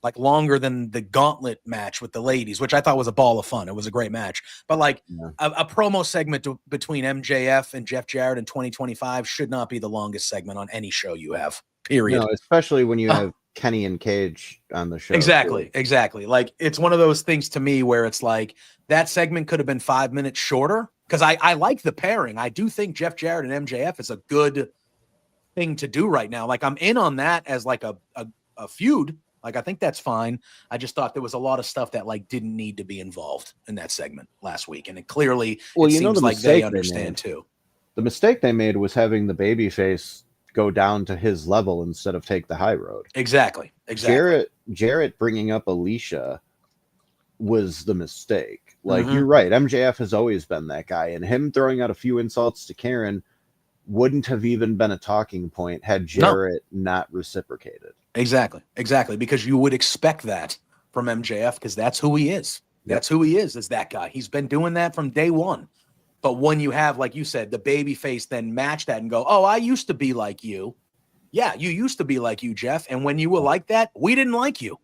like longer than the gauntlet match with the ladies, which I thought was a ball of fun. It was a great match, but like a promo segment between MJF and Jeff Jarrett in 2025 should not be the longest segment on any show you have, period. No, especially when you have Kenny and Cage on the show. Exactly. Like, it's one of those things to me where it's like that segment could have been 5 minutes shorter, because I like the pairing. I do think Jeff Jarrett and MJF is a good thing to do right now. Like, I'm in on that as like a feud. Like, I think that's fine. I just thought there was a lot of stuff that like didn't need to be involved in that segment last week. And it clearly, it seems like they understand too. The mistake they made was having the babyface go down to his level instead of take the high road. Exactly. Jarrett bringing up Alicia was the mistake. Like, you're right. MJF has always been that guy, and him throwing out a few insults to Karen wouldn't have even been a talking point had Jarrett not reciprocated. Exactly. Because you would expect that from MJF, because that's who he is. That's who he is that guy. He's been doing that from day one. But when you have, like you said, the baby face then match that and go, oh, I used to be like you. Yeah, you used to be like you, Jeff. And when you were like that, we didn't like you.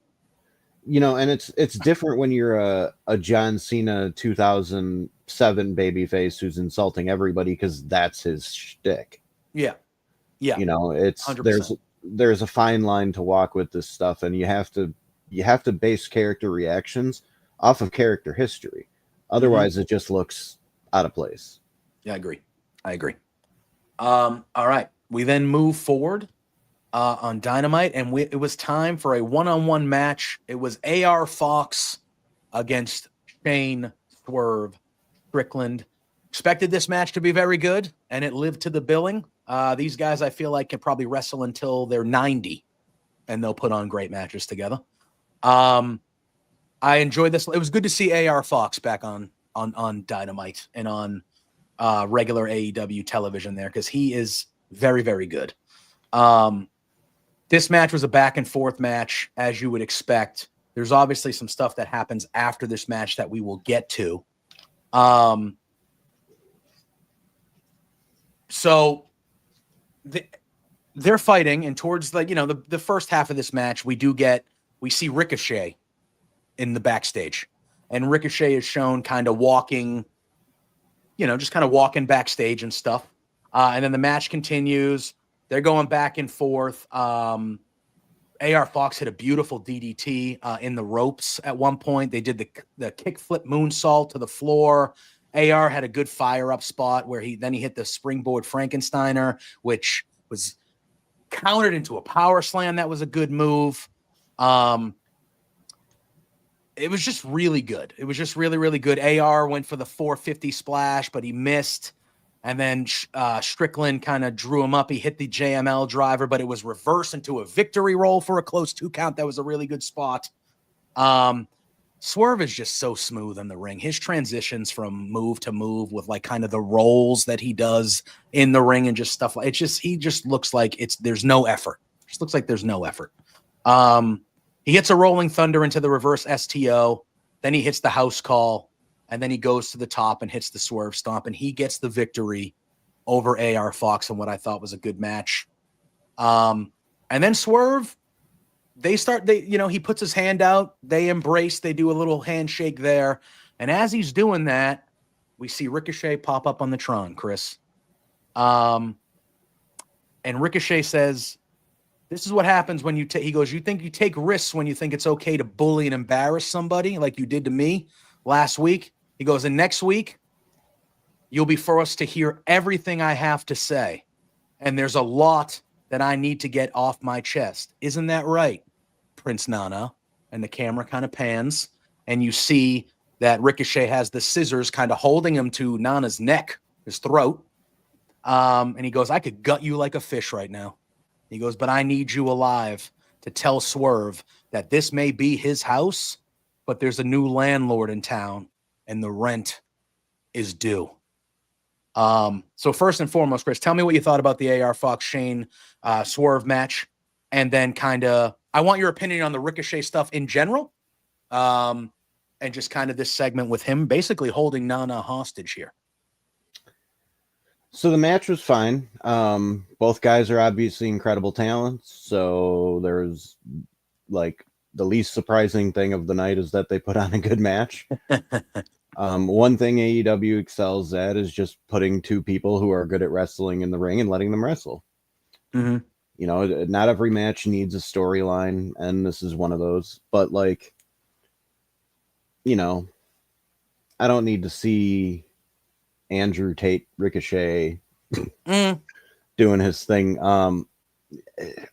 And it's different when you're a John Cena 2007 babyface who's insulting everybody because that's his shtick. Yeah. It's 100%. There's a fine line to walk with this stuff, and you have to base character reactions off of character history. Otherwise, it just looks out of place. Yeah, I agree. All right. We then move forward on Dynamite, and it was time for a one-on-one match. It was AR Fox against Shane Swerve Strickland. Expected this match to be very good, and it lived to the billing. These guys, I feel like, can probably wrestle until they're 90, and they'll put on great matches together. I enjoyed this. It was good to see AR Fox back on Dynamite and on regular AEW television there, because he is very, very good. This match was a back and forth match, as you would expect. There's obviously some stuff that happens after this match that we will get to. So they're fighting, and towards the first half of this match, we see Ricochet in the backstage, and Ricochet is shown kind of walking, just kind of walking backstage and stuff. And then the match continues. They're going back and forth. AR Fox hit a beautiful DDT in the ropes at one point. They did the kickflip moonsault to the floor. AR had a good fire-up spot where he hit the springboard Frankensteiner, which was countered into a power slam. That was a good move. It was just really good. It was just really, really good. AR went for the 450 splash, but he missed. And then Strickland kind of drew him up. He hit the JML driver, but it was reversed into a victory roll for a close 2 count. That was a really good spot. Swerve is just so smooth in the ring. His transitions from move to move with like kind of the rolls that he does in the ring and just stuff like he just looks like there's no effort. It just looks like there's no effort. He hits a rolling thunder into the reverse STO. Then he hits the house call, and then he goes to the top and hits the Swerve stomp, and he gets the victory over AR Fox in what I thought was a good match. And then Swerve, he puts his hand out, they embrace, they do a little handshake there. And as he's doing that, we see Ricochet pop up on the Tron, Chris. And Ricochet says, this is what happens when he goes, you think you take risks when you think it's okay to bully and embarrass somebody like you did to me last week. He goes, and next week, You'll be forced to hear everything I have to say. And there's a lot that I need to get off my chest. Isn't that right, Prince Nana? And the camera kind of pans, and you see that Ricochet has the scissors kind of holding him to Nana's neck, his throat. And he goes, I could gut you like a fish right now. He goes, but I need you alive to tell Swerve that this may be his house, but there's a new landlord in town, and the rent is due. So first and foremost, Chris, tell me what you thought about the AR Fox Shane Swerve match, and then kind of I want your opinion on the Ricochet stuff in general, and just kind of this segment with him basically holding Nana hostage here. So the match was fine. Both guys are obviously incredible talents, so there's like the least surprising thing of the night is that they put on a good match. One thing AEW excels at is just putting two people who are good at wrestling in the ring and letting them wrestle. Mm-hmm. You know, not every match needs a storyline, and this is one of those. But, like, you know, I don't need to see Andrew Tate Ricochet doing his thing.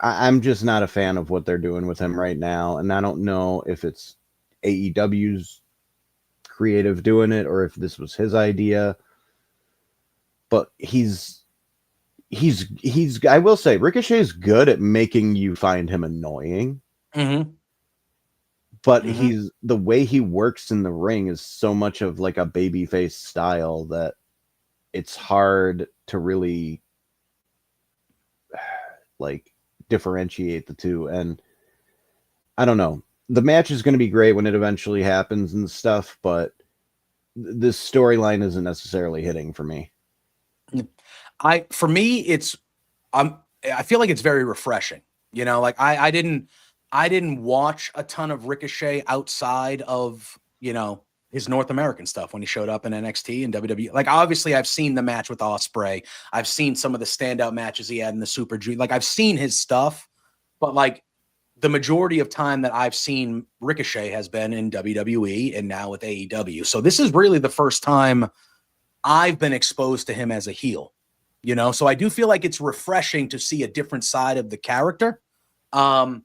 I'm just not a fan of what they're doing with him right now, and I don't know if it's AEW's creative doing it or if this was his idea. But he's I will say Ricochet's good at making you find him annoying. Mm-hmm. But he's the way he works in the ring is so much of like a babyface style that it's hard to really like differentiate the two. And I don't know. The match is going to be great when it eventually happens and stuff, but this storyline isn't necessarily hitting for me. For me, I feel like it's very refreshing. You know, like I didn't watch a ton of Ricochet outside of, you know, his North American stuff when he showed up in NXT and WWE. Like, obviously I've seen the match with Ospreay. I've seen some of the standout matches he had in the Super Junior. Like, I've seen his stuff, but like the majority of time that I've seen Ricochet has been in WWE and now with AEW. So this is really the first time I've been exposed to him as a heel, you know? So I do feel like it's refreshing to see a different side of the character. And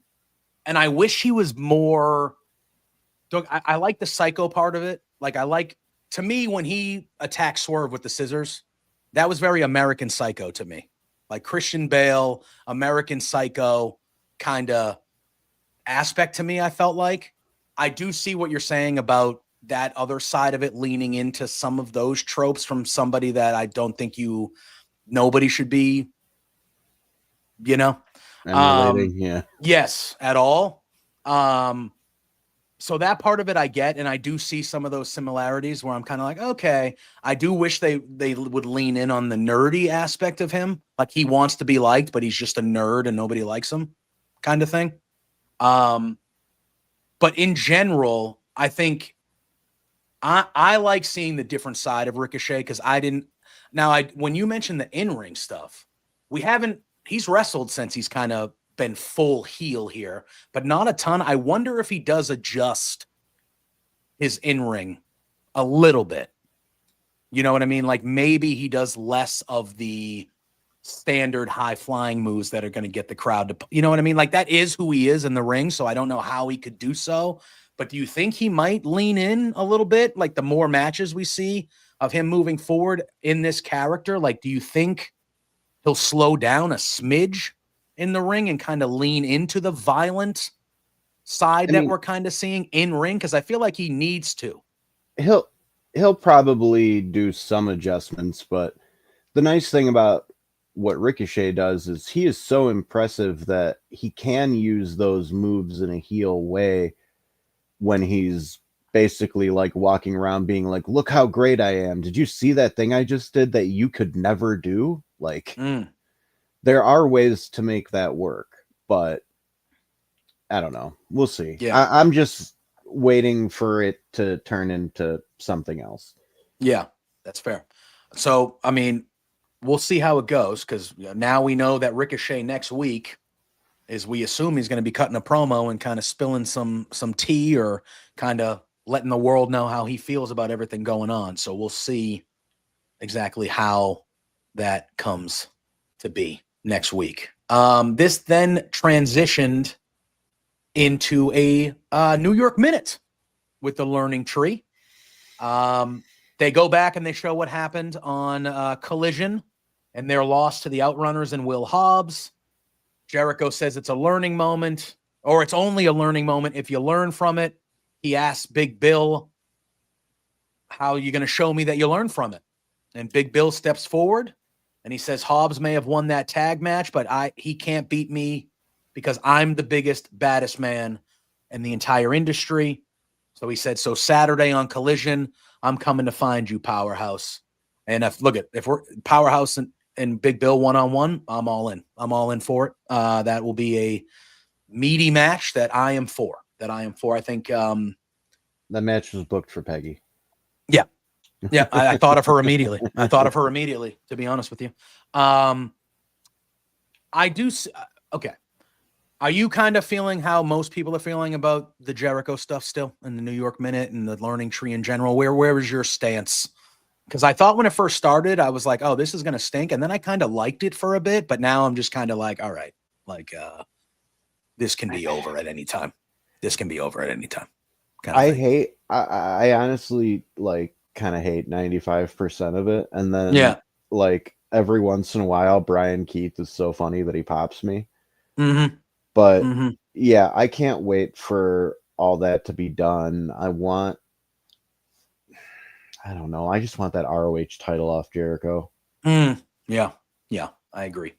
I wish he was more, I like the psycho part of it. Like, to me, when he attacked Swerve with the scissors, that was very American Psycho to me. Like Christian Bale, American Psycho kind of aspect to me, I felt like. I do see what you're saying about that other side of it, leaning into some of those tropes from somebody that I don't think nobody should be, you know, Yeah. Yes, at all. So that part of it I get, and I do see some of those similarities where I'm kind of like, okay, I do wish they would lean in on the nerdy aspect of him. Like, he wants to be liked, but he's just a nerd and nobody likes him kind of thing. But in general, I think I like seeing the different side of Ricochet, because when you mentioned the in-ring stuff, he's wrestled since he's kind of been full heel here, but not a ton. I wonder if he does adjust his in-ring a little bit. You know what I mean? Like, maybe he does less of the standard high-flying moves that are going to get the crowd to, you know what I mean? Like, that is who he is in the ring, so I don't know how he could do so. But do you think he might lean in a little bit? Like, the more matches we see of him moving forward in this character, like, do you think he'll slow down a smidge in the ring and kind of lean into the violent side that we're kind of seeing in ring? Because I feel like he needs to. He'll probably do some adjustments, but the nice thing about what Ricochet does is he is so impressive that he can use those moves in a heel way when he's basically like walking around being like, look how great I am. Did you see that thing I just did that you could never do? Like, there are ways to make that work, but I don't know. We'll see. Yeah. I'm just waiting for it to turn into something else. Yeah, that's fair. So, I mean, we'll see how it goes, because now we know that Ricochet next week we assume he's going to be cutting a promo and kind of spilling some tea, or kind of letting the world know how he feels about everything going on. So we'll see exactly how that comes to be next week. This then transitioned into a New York Minute with the Learning Tree. They go back and they show what happened on Collision and their loss to the Outrunners and Will Hobbs. Jericho says it's a learning moment, or it's only a learning moment if you learn from it. He asks Big Bill, how are you going to show me that you learn from it? And Big Bill steps forward and he says, Hobbs may have won that tag match, but he can't beat me because I'm the biggest, baddest man in the entire industry. So he said, so Saturday on Collision, I'm coming to find you, Powerhouse. And if we're Powerhouse and Big Bill one-on-one, I'm all in. I'm all in for it. That will be a meaty match that I am for. I think that match was booked for Peggy. Yeah. Yeah, I thought of her immediately. To be honest with you. Okay. Are you kind of feeling how most people are feeling about the Jericho stuff still in the New York Minute and the Learning Tree in general? Where is your stance? Because I thought when it first started, I was like, oh, this is going to stink. And then I kind of liked it for a bit, but now I'm just kind of like, all right, this can be over at any time. I honestly kind of hate 95% of it. And then every once in a while, Brian Keith is so funny that he pops me. Mm-hmm. But yeah, I can't wait for all that to be done. I don't know. I just want that ROH title off Jericho. Yeah, I agree.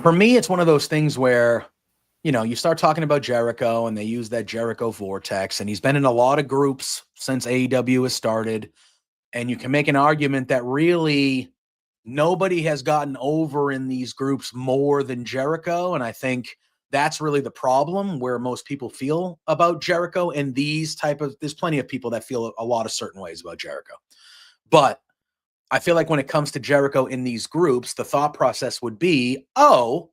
For me, it's one of those things where, you start talking about Jericho and they use that Jericho vortex, and he's been in a lot of groups since AEW has started. And you can make an argument that really nobody has gotten over in these groups more than Jericho. And I think that's really the problem where most people feel about Jericho and there's plenty of people that feel a lot of certain ways about Jericho. But I feel like when it comes to Jericho in these groups, the thought process would be, oh,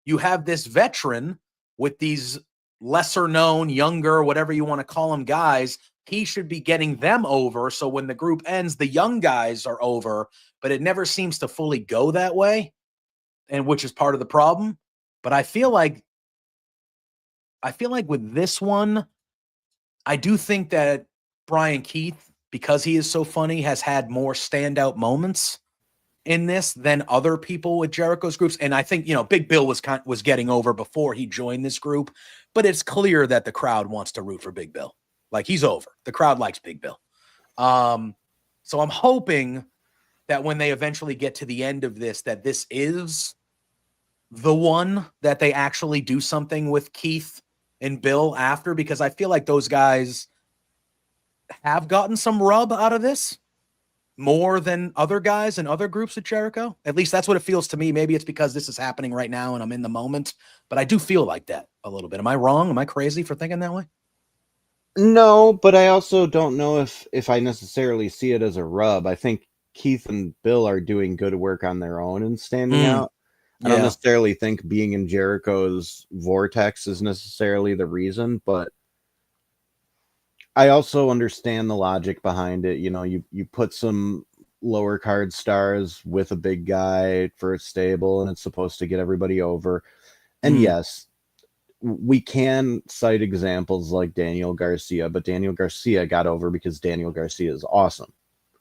you have this veteran with these lesser known, younger, whatever you want to call them guys. He should be getting them over. So when the group ends, the young guys are over, but it never seems to fully go that way. And which is part of the problem. But I feel like with this one, I do think that Brian Keith, because he is so funny, has had more standout moments in this than other people with Jericho's groups. And I think, Big Bill was getting over before he joined this group, but it's clear that the crowd wants to root for Big Bill. Like, he's over. The crowd likes Big Bill. So I'm hoping that when they eventually get to the end of this, that this is the one that they actually do something with Keith and Bill after, because I feel like those guys have gotten some rub out of this more than other guys and other groups at Jericho. At least that's what it feels to me. Maybe it's because this is happening right now and I'm in the moment, but I do feel like that a little bit. Am I wrong? Am I crazy for thinking that way? No, but I also don't know if I necessarily see it as a rub. I think Keith and Bill are doing good work on their own and standing out. I don't necessarily think being in Jericho's vortex is necessarily the reason, but I also understand the logic behind it. You put some lower card stars with a big guy for a stable, and it's supposed to get everybody over. And yes, we can cite examples like Daniel Garcia, but Daniel Garcia got over because Daniel Garcia is awesome.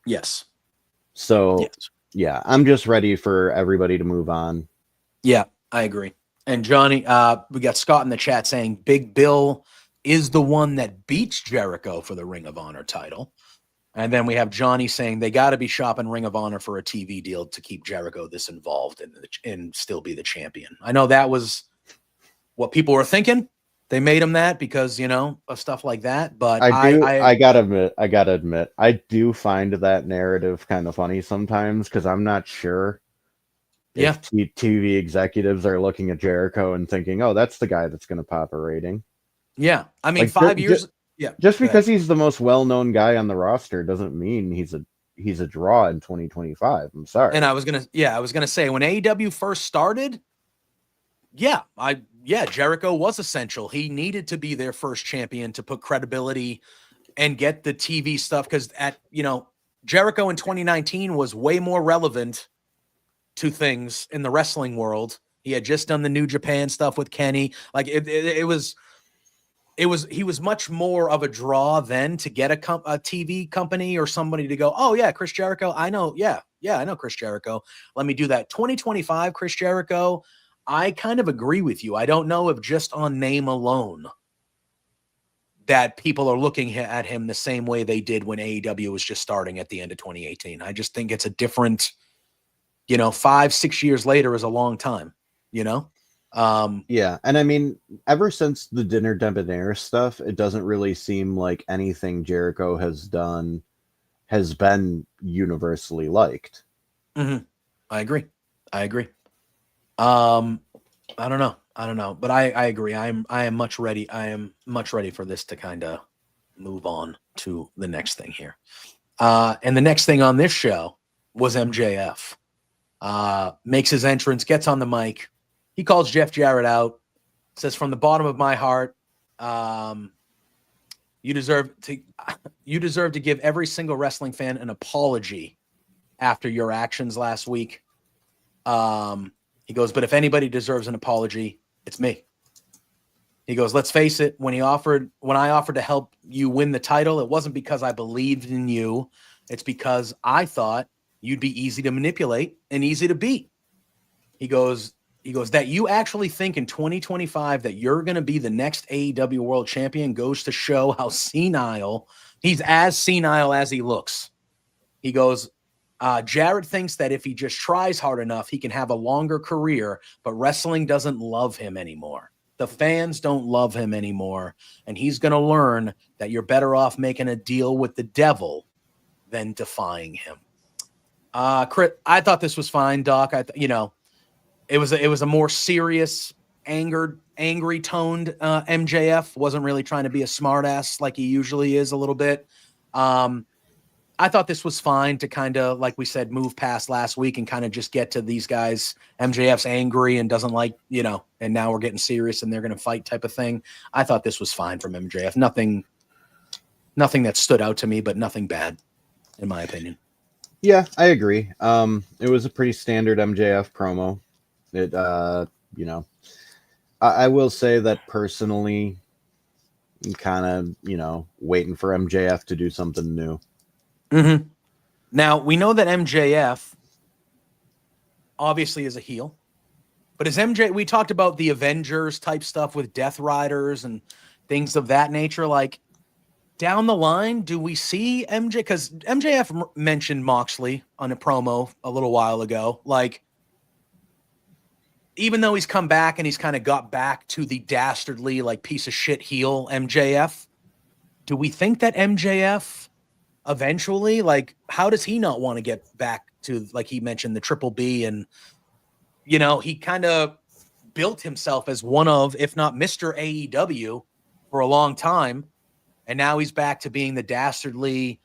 Yes. So, yeah, I'm just ready for everybody to move on. Yeah, I agree. And Johnny, we got Scott in the chat saying Big Bill is the one that beats Jericho for the Ring of Honor title. And then we have Johnny saying they got to be shopping Ring of Honor for a TV deal to keep Jericho this involved and still be the champion. I know that was what people were thinking. They made him that because, of stuff like that. But I gotta admit, I do find that narrative kind of funny sometimes because I'm not sure if TV executives are looking at Jericho and thinking, oh, that's the guy that's going to pop a rating. Yeah. I mean, 5 years. Just because he's the most well-known guy on the roster doesn't mean he's a draw in 2025. I'm sorry. And I was going to say when AEW first started, Jericho was essential. He needed to be their first champion to put credibility and get the TV stuff. Cause Jericho in 2019 was way more relevant to things in the wrestling world. He had just done the New Japan stuff with Kenny. Like he was much more of a draw then to get a TV company or somebody to go, oh yeah, Chris Jericho. I know. Yeah, I know Chris Jericho. Let me do that. 2025 Chris Jericho. I kind of agree with you. I don't know if just on name alone that people are looking at him the same way they did when AEW was just starting at the end of 2018. I just think it's a different, 5-6 years later is a long time, Yeah. And I mean, ever since the Dinner Debonair stuff, it doesn't really seem like anything Jericho has done has been universally liked. Mm-hmm. I agree. I don't know, but I agree. I am much ready. I am much ready for this to kind of move on to the next thing here. And the next thing on this show was MJF. Makes his entrance, gets on the mic. He calls Jeff Jarrett out, says, from the bottom of my heart, you deserve to give every single wrestling fan an apology after your actions last week. He goes, but if anybody deserves an apology, it's me. He goes, let's face it, when I offered to help you win the title, it wasn't because I believed in you. It's because I thought you'd be easy to manipulate and easy to beat. He goes, that you actually think in 2025 that you're going to be the next AEW world champion goes to show how senile, he's as senile as he looks. He goes, Jarrett thinks that if he just tries hard enough, he can have a longer career, but wrestling doesn't love him anymore. The fans don't love him anymore, and he's going to learn that you're better off making a deal with the devil than defying him. Crit, I thought this was fine, Doc. It was a more serious, angry toned MJF. Wasn't really trying to be a smartass like he usually is a little bit. I thought this was fine to kind of, like we said, move past last week and kind of just get to these guys. MJF's angry and doesn't like, and now we're getting serious and they're going to fight type of thing. I thought this was fine from MJF. Nothing that stood out to me, but nothing bad, in my opinion. Yeah, I agree. It was a pretty standard MJF promo. It, I will say that personally, I'm kind of, waiting for MJF to do something new. Mm-hmm. Now, we know that MJF obviously is a heel, but we talked about the Avengers type stuff with Death Riders and things of that nature. Like, down the line, do we see MJ? Because MJF mentioned Moxley on a promo a little while ago. Like, even though he's come back and he's kind of got back to the dastardly, like, piece of shit heel MJF, do we think that MJF eventually, like, how does he not want to get back to, like he mentioned, the Triple B? And, he kind of built himself as one of, if not Mr. AEW for a long time. And now he's back to being the dastardly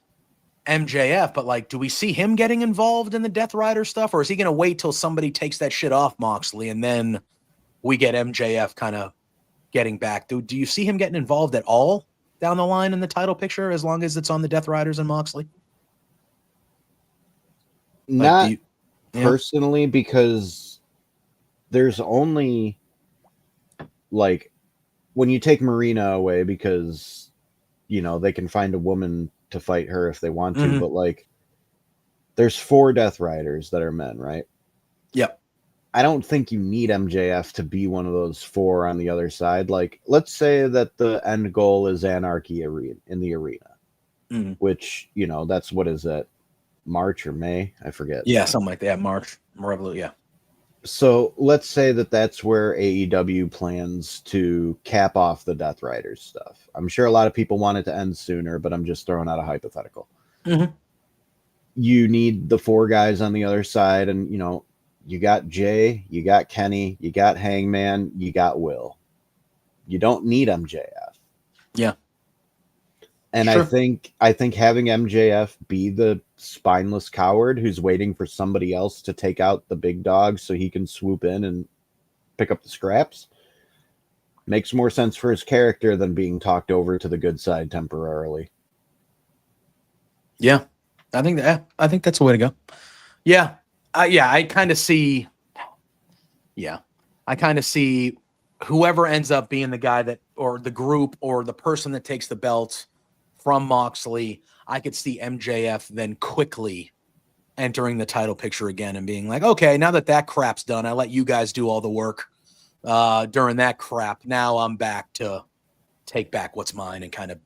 MJF. But, like, do we see him getting involved in the Death Rider stuff? Or is he going to wait till somebody takes that shit off Moxley and then we get MJF kind of getting back? Do you see him getting involved at all down the line in the title picture, as long as it's on the Death Riders and Moxley? Not personally, because there's only, like, when you take Marina away, because, they can find a woman to fight her if they want to, but, like, there's 4 Death Riders that are men, right? Yep. I don't think you need MJF to be one of those 4 on the other side. Like, let's say that the end goal is anarchy in the arena, which, that's, what is that, March or May? I forget. Yeah, something like that. March. Revolut, yeah. So let's say that that's where AEW plans to cap off the Death Riders stuff. I'm sure a lot of people want it to end sooner, but I'm just throwing out a hypothetical. Mm-hmm. You need the 4 guys on the other side, and, you got Jay, you got Kenny, you got Hangman, you got Will. You don't need MJF. Yeah. And sure. I think having MJF be the spineless coward who's waiting for somebody else to take out the big dog so he can swoop in and pick up the scraps makes more sense for his character than being talked over to the good side temporarily. Yeah. I think that's the way to go. Yeah. I kind of see. Yeah. I kind of see whoever ends up being the guy that, or the group, or the person that takes the belt from Moxley. I could see MJF then quickly entering the title picture again and being like, okay, now that crap's done, I let you guys do all the work during that crap. Now I'm back to take back what's mine and kind of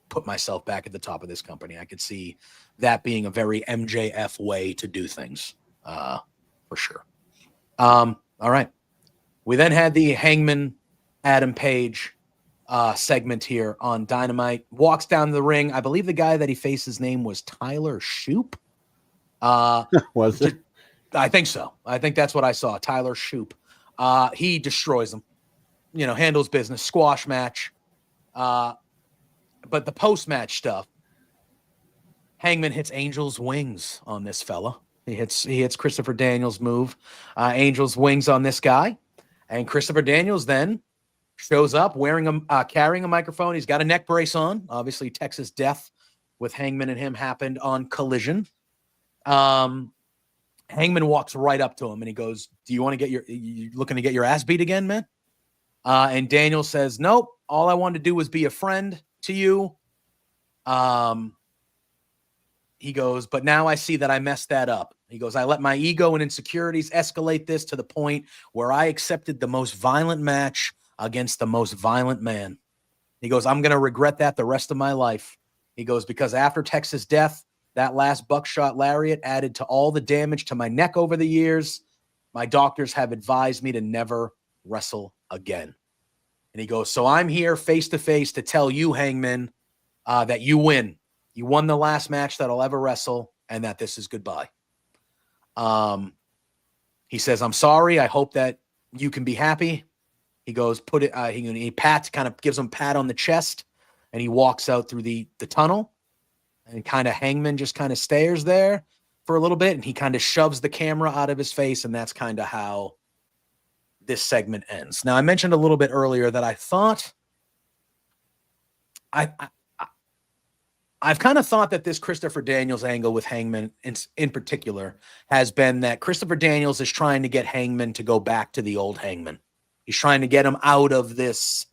put myself back at the top of this company. I could see that being a very MJF way to do things, for sure. All right. We then had the Hangman Adam Page segment here on Dynamite. Walks down the ring. I believe the guy that he faced, his name was Tyler Shoop. Was it? I think so. I think that's what I saw. Tyler Shoop. He destroys him. Handles business. Squash match. But the post-match stuff, Hangman hits Angel's wings on this fella. He hits Christopher Daniels' move. Angel's wings on this guy. And Christopher Daniels then shows up carrying a microphone. He's got a neck brace on. Obviously, Texas Death with Hangman and him happened on Collision. Hangman walks right up to him and he goes, "Do you want to you looking to get your ass beat again, man?" And Daniel says, "Nope. All I wanted to do was be a friend to you." He goes, "But now I see that I messed that up." He goes, "I let my ego and insecurities escalate this to the point where I accepted the most violent match against the most violent man." He goes, "I'm going to regret that the rest of my life." He goes, "Because after Texas Death, that last buckshot lariat added to all the damage to my neck over the years. My doctors have advised me to never wrestle again." And he goes, "So I'm here face to face to tell you, Hangman, that you win. You won the last match that I'll ever wrestle, and that this is goodbye." He says, "I'm sorry. I hope that you can be happy." He goes, he pats, kind of gives him a pat on the chest, and he walks out through the tunnel. And kind of Hangman just kind of stares there for a little bit, and he kind of shoves the camera out of his face, and that's kind of how this segment ends. Now, I mentioned a little bit earlier that I thought I've kind of thought that this Christopher Daniels angle with Hangman in particular has been that Christopher Daniels is trying to get Hangman to go back to the old Hangman. He's trying to get him out of this,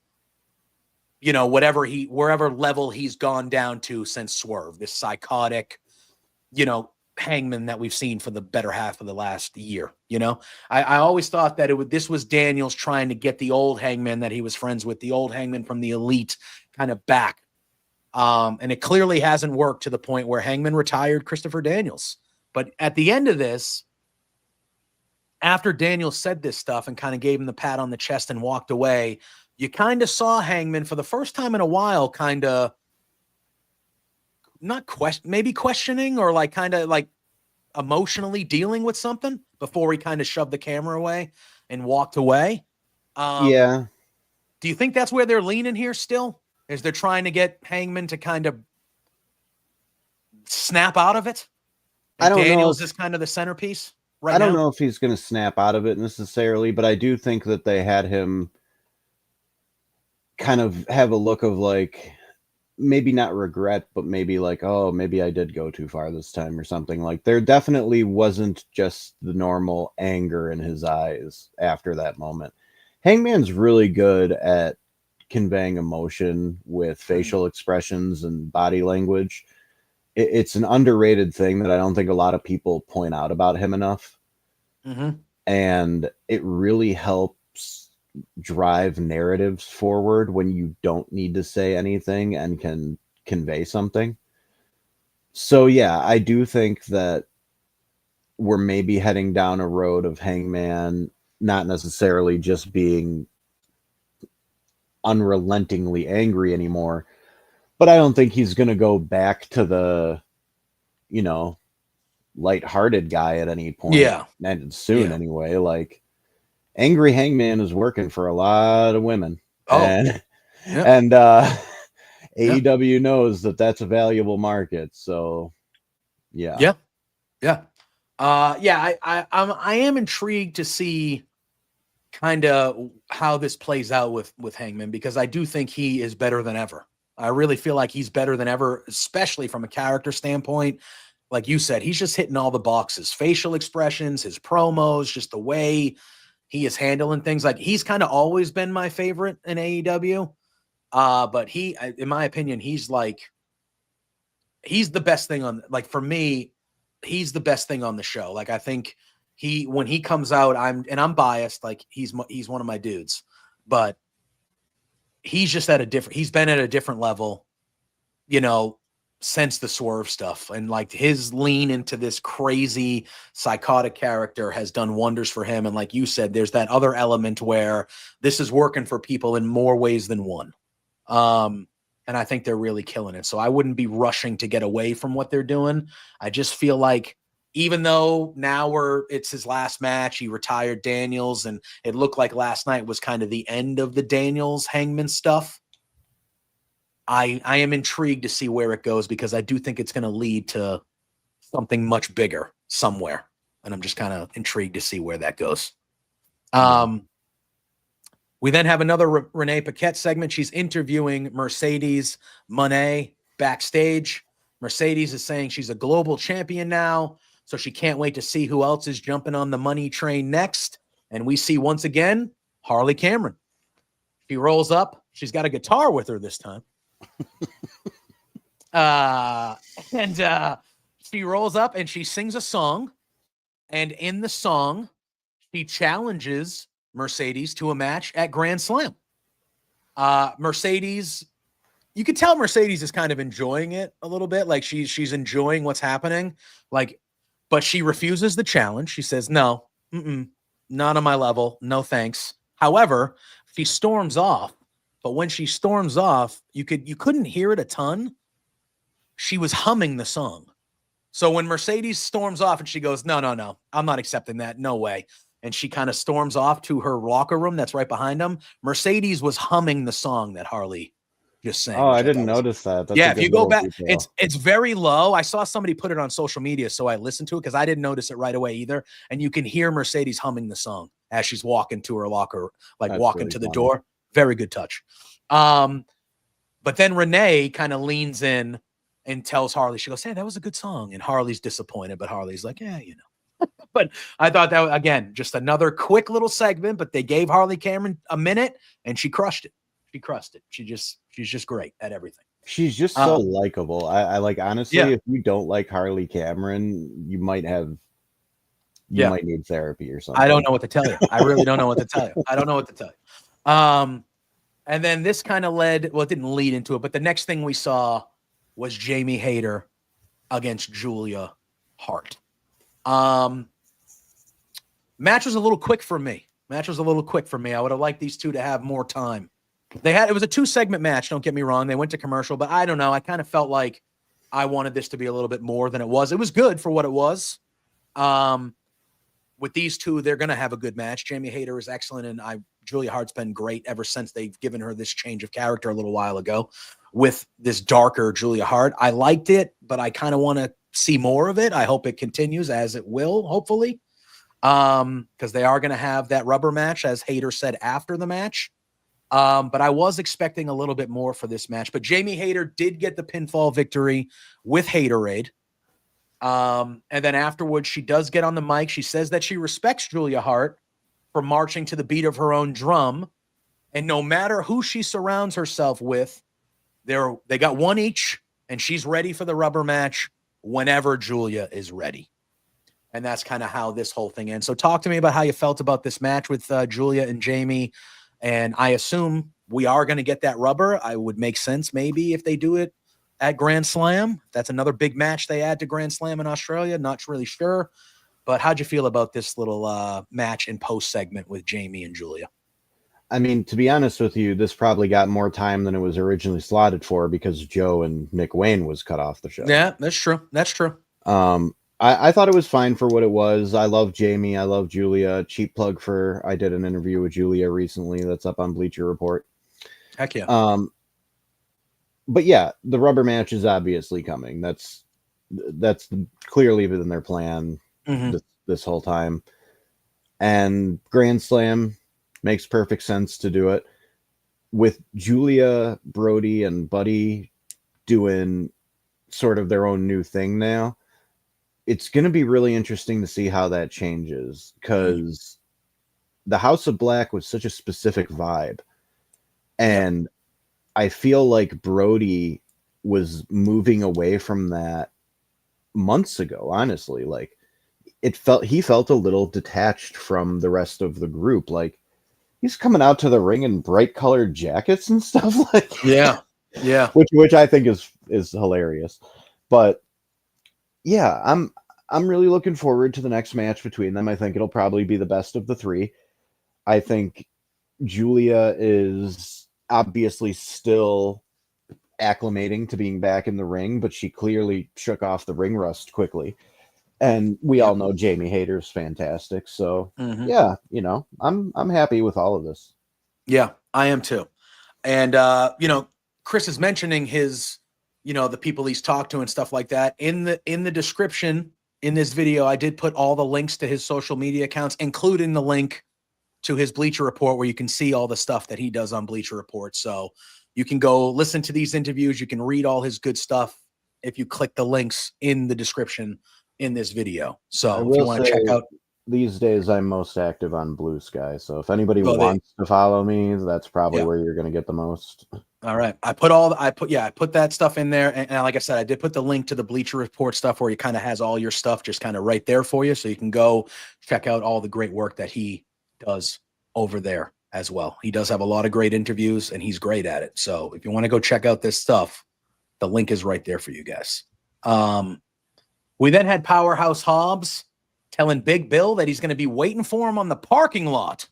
wherever level he's gone down to since Swerve, this psychotic, Hangman that we've seen for the better half of the last year. I always thought that this was Daniels trying to get the old Hangman that he was friends with, the old Hangman from the Elite, kind of back. And it clearly hasn't worked to the point where Hangman retired Christopher Daniels. But at the end of this, after Daniels said this stuff and kind of gave him the pat on the chest and walked away, you kind of saw Hangman for the first time in a while, kind of maybe questioning or kind of emotionally dealing with something before he kind of shoved the camera away and walked away. Yeah. Do you think that's where they're leaning here still? Is they're trying to get Hangman to kind of snap out of it? And I don't Daniels know is kind of the centerpiece I don't know if he's going to snap out of it necessarily, but I do think that they had him kind of have a look of maybe not regret, but maybe oh, maybe I did go too far this time or something. There definitely wasn't just the normal anger in his eyes after that moment. Hangman's really good at conveying emotion with facial expressions and body language. It's an underrated thing that I don't think a lot of people point out about him enough. Mm-hmm. And it really helps drive narratives forward when you don't need to say anything and can convey something. So yeah, I do think that we're maybe heading down a road of Hangman not necessarily just being unrelentingly angry anymore, but I don't think he's going to go back to the, lighthearted guy at any point. Yeah. And soon anyway. Angry Hangman is working for a lot of women. Oh. And AEW knows that that's a valuable market. So yeah. I am intrigued to see kind of how this plays out with Hangman, because I do think he is better than ever. I really feel like he's better than ever, especially from a character standpoint. like you said, he's just hitting all the boxes, facial expressions, his promos, just the way he is handling things. Like, he's kind of always been my favorite in AEW. But in my opinion, he's the best thing on, like, for me, he's the best thing on the show. Like, I think when he comes out, I'm biased. Like, he's one of my dudes, but he's just he's been at a different level, since the Swerve stuff. And like, his lean into this crazy psychotic character has done wonders for him. And like you said, there's that other element where this is working for people in more ways than one. And I think they're really killing it. So I wouldn't be rushing to get away from what they're doing. I just feel like, even though now it's his last match, he retired Daniels, and it looked like last night was kind of the end of the Daniels Hangman stuff. I am intrigued to see where it goes, because I do think it's going to lead to something much bigger somewhere. And I'm just kind of intrigued to see where that goes. We then have another Renee Paquette segment. She's interviewing Mercedes Moné backstage. Mercedes is saying she's a global champion now, so she can't wait to see who else is jumping on the money train next. And we see, once again, Harley Cameron. She rolls up. She's got a guitar with her this time. She rolls up and she sings a song. And in the song, she challenges Mercedes to a match at Grand Slam. Mercedes, you could tell Mercedes is kind of enjoying it a little bit. Like, she's enjoying what's happening. Like, but she refuses the challenge. She says, no, not on my level. No, thanks. However, she storms off. But when she storms off, you couldn't hear it a ton. She was humming the song. So when Mercedes storms off and she goes, no, I'm not accepting that. No way. And she kind of storms off to her locker room that's right behind them. Mercedes was humming the song that Harley just sang. Oh, I didn't notice that. That's if you go back, detail. It's very low. I saw somebody put it on social media, so I listened to it because I didn't notice it right away either. And you can hear Mercedes humming the song as she's walking to her locker, like that's walking really to the door. Very good touch. But then Renee kind of leans in and tells Harley, she goes, hey, that was a good song. And Harley's disappointed, but Harley's like, yeah, But I thought that, again, just another quick little segment, but they gave Harley Cameron a minute and she crushed it. She's just great at everything. She's just so likable. I like, honestly, if you don't like Harley Cameron, you might need therapy or something. I don't know what to tell you. I really don't know what to tell you. I don't know what to tell you. And then this kind of it didn't lead into it, but the next thing we saw was Jamie Hayter against Julia Hart. Match was a little quick for me. I would have liked these two to have more time. It was a 2-segment match. Don't get me wrong. They went to commercial, but I don't know. I kind of felt like I wanted this to be a little bit more than it was. It was good for what it was. With these two, they're going to have a good match. Jamie Hayter is excellent, and Julia Hart's been great ever since they've given her this change of character a little while ago with this darker Julia Hart. I liked it, but I kind of want to see more of it. I hope it continues, as it will, hopefully, because they are going to have that rubber match, as Hayter said after the match. But I was expecting a little bit more for this match. But Jamie Hayter did get the pinfall victory with Haterade. And then afterwards, she does get on the mic. She says that she respects Julia Hart for marching to the beat of her own drum. And no matter who she surrounds herself with, they got one each, and she's ready for the rubber match whenever Julia is ready. And that's kind of how this whole thing ends. So talk to me about how you felt about this match with Julia and Jamie. And I assume we are going to get that rubber. I would make sense maybe if they do it at Grand Slam. That's another big match they add to Grand Slam in Australia. Not really sure. But how'd you feel about this little match and post segment with Jamie and Julia? I mean, to be honest with you, this probably got more time than it was originally slotted for because Joe and Nick Wayne was cut off the show. Yeah, that's true. I thought it was fine for what it was. I love Jamie. I love Julia. Cheap plug for, I did an interview with Julia recently that's up on Bleacher Report. Heck yeah. But yeah, the rubber match is obviously coming. That's clearly been their plan this whole time. And Grand Slam makes perfect sense to do it. With Julia, Brody, and Buddy doing sort of their own new thing now, it's going to be really interesting to see how that changes, because the House of Black was such a specific vibe. And I feel like Brody was moving away from that months ago, honestly. Like, he felt a little detached from the rest of the group. Like, he's coming out to the ring in bright colored jackets and stuff. Like, yeah, which I think is hilarious. But yeah, I'm really looking forward to the next match between them. I think it'll probably be the best of the three. I think Julia is obviously still acclimating to being back in the ring, but she clearly shook off the ring rust quickly. And we all know Jamie Hayter's fantastic. So yeah, I'm happy with all of this. Yeah, I am too. And Chris is mentioning his, the people he's talked to and stuff like that. In the description in this video, I did put all the links to his social media accounts, including the link to his Bleacher Report, where you can see all the stuff that he does on Bleacher Report. So you can go listen to these interviews. You can read all his good stuff if you click the links in the description in this video. So if you want to check out, these days I'm most active on Blue Sky. So if anybody wants to follow me, that's probably where you're going to get the most. All right. I put that stuff in there. And like I said, I did put the link to the Bleacher Report stuff where he kind of has all your stuff just kind of right there for you. So you can go check out all the great work that he does over there as well. He does have a lot of great interviews and he's great at it. So if you want to go check out this stuff, the link is right there for you guys. We then had Powerhouse Hobbs telling Big Bill that he's going to be waiting for him on the parking lot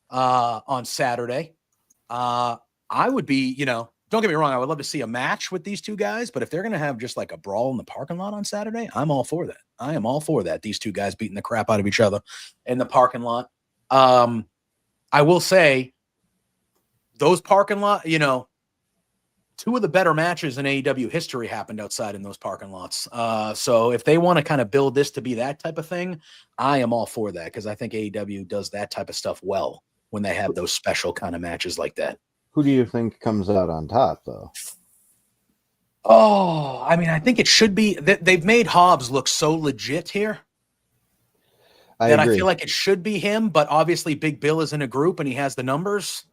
on Saturday. I would be, don't get me wrong, I would love to see a match with these two guys, but if they're going to have just like a brawl in the parking lot on Saturday, I'm all for that. I am all for that. These two guys beating the crap out of each other in the parking lot. I will say those parking lot, two of the better matches in AEW history happened outside in those parking lots. So if they want to kind of build this to be that type of thing, I am all for that, because I think AEW does that type of stuff well when they have those special kind of matches like that. Who do you think comes out on top, though? Oh, I mean, I think it should be that they've made Hobbs look so legit here that I feel like it should be him, but obviously Big Bill is in a group and he has the numbers.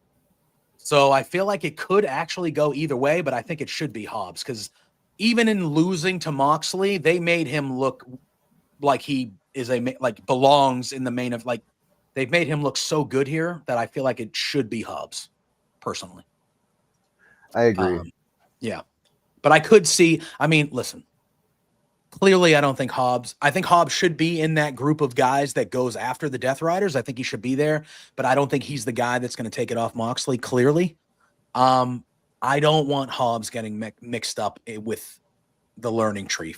So I feel like it could actually go either way, but I think it should be Hobbs, because even in losing to Moxley, they made him look like he is belongs in the main of, like, they've made him look so good here that I feel like it should be Hobbs, personally. I agree. Yeah. But I could see, I mean, listen, clearly I think Hobbs should be in that group of guys that goes after the Death Riders. I think he should be there, but I don't think he's the guy that's going to take it off Moxley, clearly. I don't want Hobbs getting mixed up with the learning tree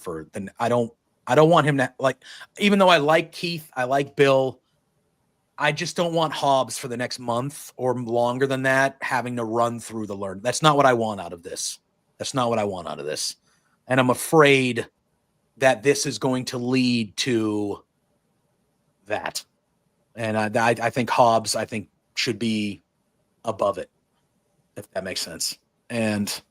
I don't want him to, like, even though I like Keith, I like Bill, I just don't want Hobbs for the next month or longer than that having to run through the learn. That's not what I want out of this. And I'm afraid that this is going to lead to that. And I think Hobbs, should be above it, if that makes sense. And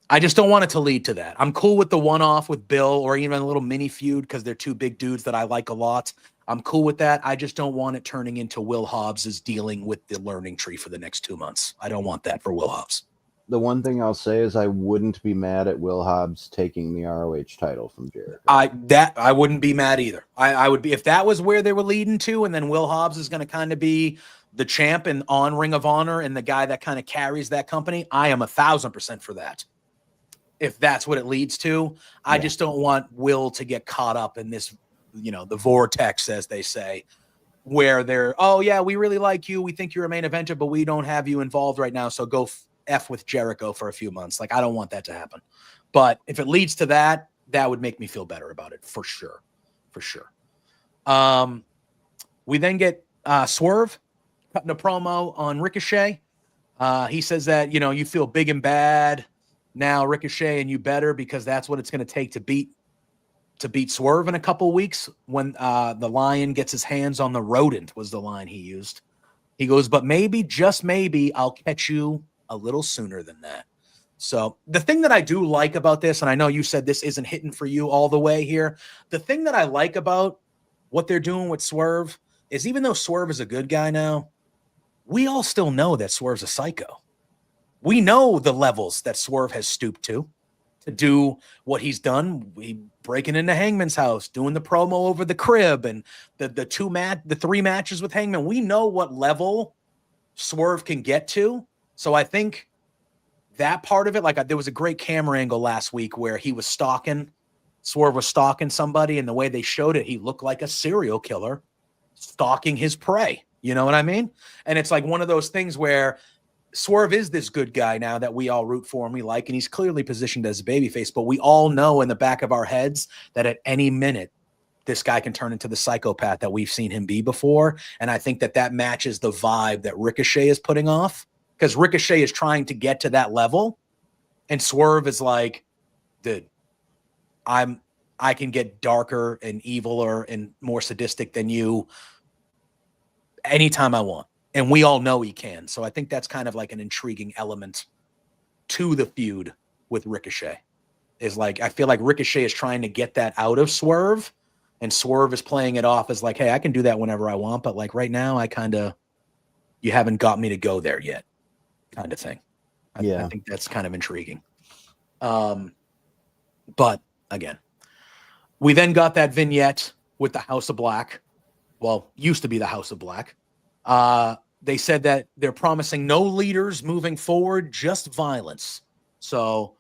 I just don't want it to lead to that. I'm cool with the one-off with Bill, or even a little mini feud, because they're two big dudes that I like a lot. I'm cool with that. I just don't want it turning into Will Hobbs is dealing with the learning tree for the next 2 months. I don't want that for Will Hobbs. The one thing I'll say is I wouldn't be mad at Will Hobbs taking the ROH title from Jericho. I wouldn't be mad either. I would be, if that was where they were leading to, and then Will Hobbs is going to kind of be the champ and on Ring of Honor and the guy that kind of carries that company, I am 1,000% for that. If that's what it leads to, I just don't want Will to get caught up in this, the vortex, as they say, where they're, oh yeah, we really like you, we think you're a main eventer, but we don't have you involved right now, so go F with Jericho for a few months. Like, I don't want that to happen. But if it leads to that, that would make me feel better about it, for sure. We then get Swerve cutting a promo on Ricochet. He says that, you feel big and bad now, Ricochet, and you better, because that's what it's going to take to beat Swerve in a couple weeks, when the lion gets his hands on the rodent, was the line he used. He goes, but maybe, just maybe, I'll catch you a little sooner than that. So the thing that I do like about this, and I know you said this isn't hitting for you all the way here, the thing that I like about what they're doing with Swerve is even though Swerve is a good guy now, we all still know that Swerve's a psycho. We know the levels that Swerve has stooped to do what he's done. We breaking into Hangman's house, doing the promo over the crib, and the 3 matches with Hangman. We know what level Swerve can get to. So I think that part of it, like there was a great camera angle last week where he was Swerve was stalking somebody, and the way they showed it, he looked like a serial killer stalking his prey. You know what I mean? And it's like one of those things where Swerve is this good guy now that we all root for and we like, and he's clearly positioned as a babyface, but we all know in the back of our heads that at any minute, this guy can turn into the psychopath that we've seen him be before. And I think that matches the vibe that Ricochet is putting off, because Ricochet is trying to get to that level. And Swerve is like, dude, I can get darker and eviler and more sadistic than you anytime I want. And we all know he can. So I think that's kind of like an intriguing element to the feud with Ricochet. Is like, I feel like Ricochet is trying to get that out of Swerve, and Swerve is playing it off as like, hey, I can do that whenever I want, but like right now you haven't got me to go there yet, kind of thing. I think that's kind of intriguing. But again, we then got that vignette with the House of Black. Well, used to be the House of Black. They said that they're promising no leaders moving forward, just violence. So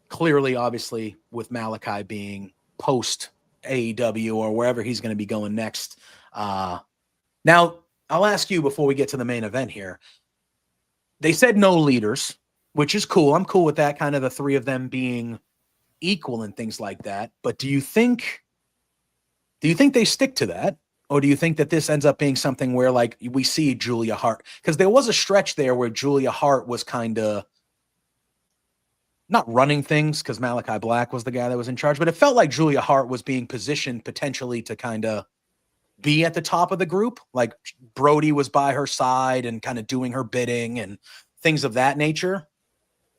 clearly, obviously, with Malachi being post AEW or wherever he's going to be going next. Now, I'll ask you before we get to the main event here. They said no leaders, which is cool. I'm cool with that, kind of the 3 of them being equal and things like that. But do you think they stick to that? Or do you think that this ends up being something where like we see Julia Hart? Because there was a stretch there where Julia Hart was kind of not running things because Malachi Black was the guy that was in charge, but it felt like Julia Hart was being positioned potentially to kind of be at the top of the group. Like Brody was by her side and kind of doing her bidding and things of that nature.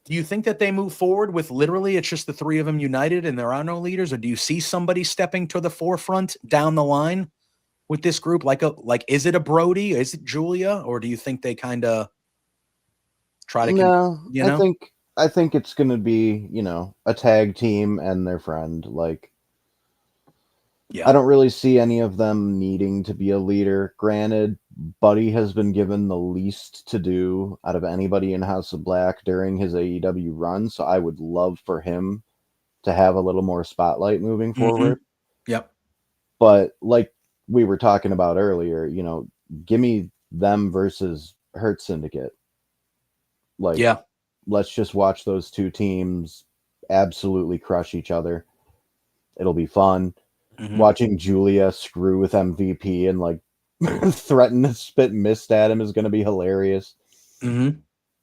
Do you think that they move forward with literally it's just the 3 of them united and there are no leaders? Or do you see somebody stepping to the forefront down the line with this group? Like is it a Brody? Is it Julia? Or do you think they kind of try to, I think it's going to be, a tag team and their friend. Like, I don't really see any of them needing to be a leader. Granted, Buddy has been given the least to do out of anybody in House of Black during his AEW run. So I would love for him to have a little more spotlight moving forward. Yep. But like we were talking about earlier, give me them versus Hurt Syndicate. Like, let's just watch those 2 teams absolutely crush each other. It'll be fun. Watching Julia screw with MVP and like threaten to spit mist at him is going to be hilarious.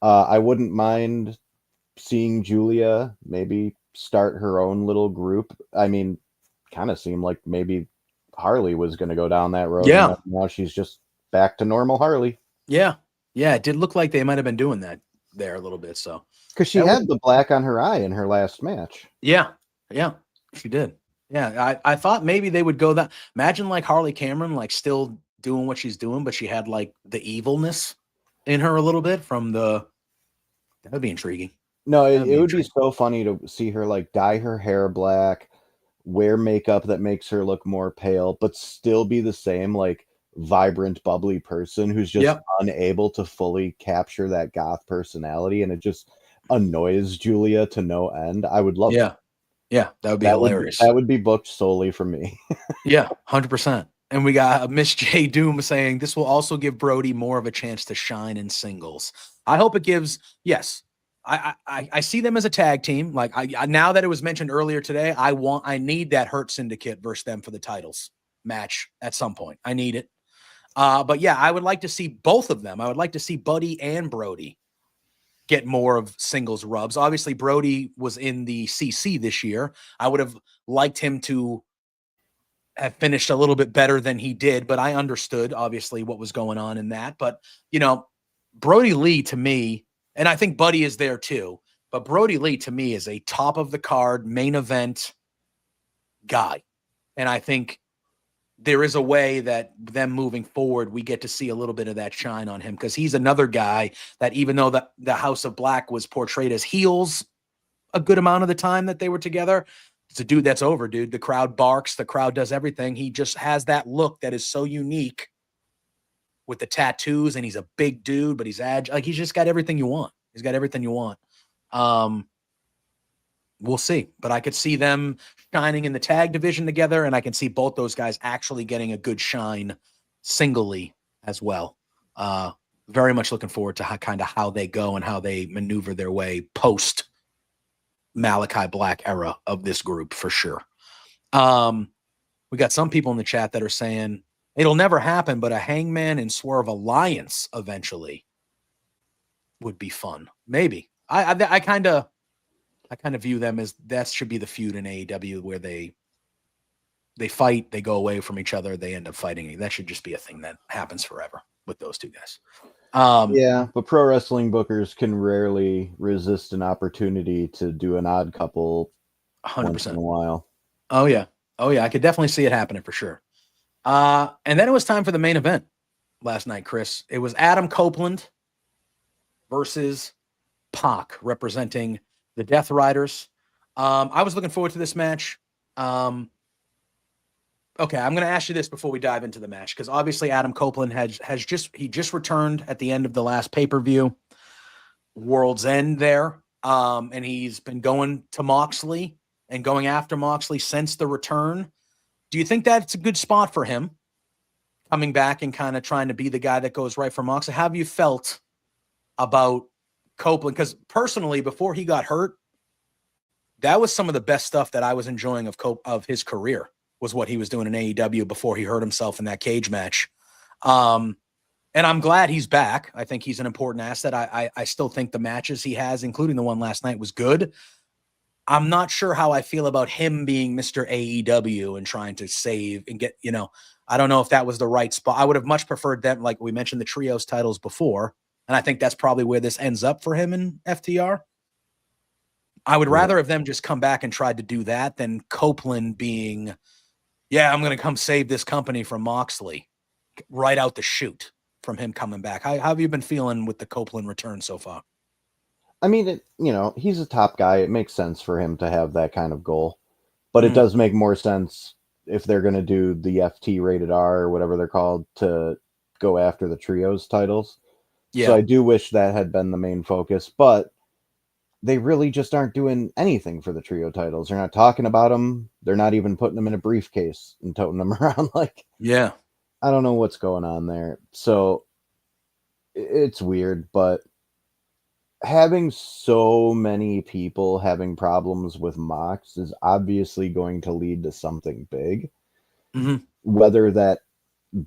I wouldn't mind seeing Julia maybe start her own little group. I mean, kind of seemed like maybe Harley was going to go down that road. Yeah. Now she's just back to normal Harley. Yeah. Yeah. It did look like they might have been doing that there a little bit. So, because she had the black on her eye in her last match. Yeah. Yeah. She did. Yeah. I thought maybe they would go that. Imagine like Harley Cameron, like still doing what she's doing, but she had like the evilness in her a little bit that would be intriguing. No, it would be so funny to see her like dye her hair black, wear makeup that makes her look more pale, but still be the same like vibrant, bubbly person who's just unable to fully capture that goth personality, and it just annoys Julia to no end. I would love that. Yeah, that would be hilarious. That would be booked solely for me. Yeah, 100%. And we got Miss J Doom saying this will also give Brody more of a chance to shine in singles. I hope it gives. Yes, I see them as a tag team. Like I now that it was mentioned earlier today, I need that Hurt Syndicate versus them for the titles match at some point. I need it. But yeah, I would like to see both of them. I would like to see Buddy and Brody get more of singles rubs. Obviously, Brody was in the CC this year. I would have liked him to have finished a little bit better than he did, but I understood obviously what was going on in that. But Brody Lee to me And I think Buddy is there too. But Brody Lee, to me, is a top of the card, main event guy. And I think there is a way that them moving forward, we get to see a little bit of that shine on him, because he's another guy that, even though the House of Black was portrayed as heels a good amount of the time that they were together, it's a dude that's over, dude. The crowd barks. The crowd does everything. He just has that look that is so unique with the tattoos, and he's a big dude, but he's agile. Like, he's just got everything you want. He's got everything you want. We'll see, but I could see them shining in the tag division together, and I can see both those guys actually getting a good shine singly as well. Very much looking forward to how they go and how they maneuver their way post Malachi Black era of this group, for sure. We got some people in the chat that are saying it'll never happen, but a Hangman and Swerve alliance eventually would be fun. Maybe. I kind of view them as that should be the feud in AEW, where they fight, they go away from each other, they end up fighting. That should just be a thing that happens forever with those two guys. Yeah, but pro wrestling bookers can rarely resist an opportunity to do an odd couple 100% once in a while. Oh yeah. I could definitely see it happening for sure. And then it was time for the main event last night, Chris. It was Adam Copeland versus Pac, representing the Death Riders. I was looking forward to this match. Okay, I'm going to ask you this before we dive into the match, because obviously Adam Copeland has just returned at the end of the last pay-per-view, World's End there, and he's been going to Moxley and going after Moxley since the return. Do you think that's a good spot for him, coming back and kind of trying to be the guy that goes right for Moxley? How have you felt about Copeland? Because personally, before he got hurt, that was some of the best stuff that I was enjoying of his career, was what he was doing in AEW before he hurt himself in that cage match. And I'm glad he's back. I think he's an important asset. I still think the matches he has, including the one last night, was good. I'm not sure how I feel about him being Mr. AEW and trying to save and get, I don't know if that was the right spot. I would have much preferred them, like we mentioned the trios titles before. And I think that's probably where this ends up for him in FTR. I would rather have them just come back and tried to do that than Copeland being, I'm going to come save this company from Moxley right out the chute from him coming back. How have you been feeling with the Copeland return so far? I mean, he's a top guy. It makes sense for him to have that kind of goal, but it does make more sense if they're going to do the FT rated R or whatever they're called to go after the trios titles. Yeah. So I do wish that had been the main focus, but they really just aren't doing anything for the trio titles. They're not talking about them. They're not even putting them in a briefcase and toting them around. I don't know what's going on there. So it's weird, but having so many people having problems with Mox is obviously going to lead to something big. Mm-hmm. Whether that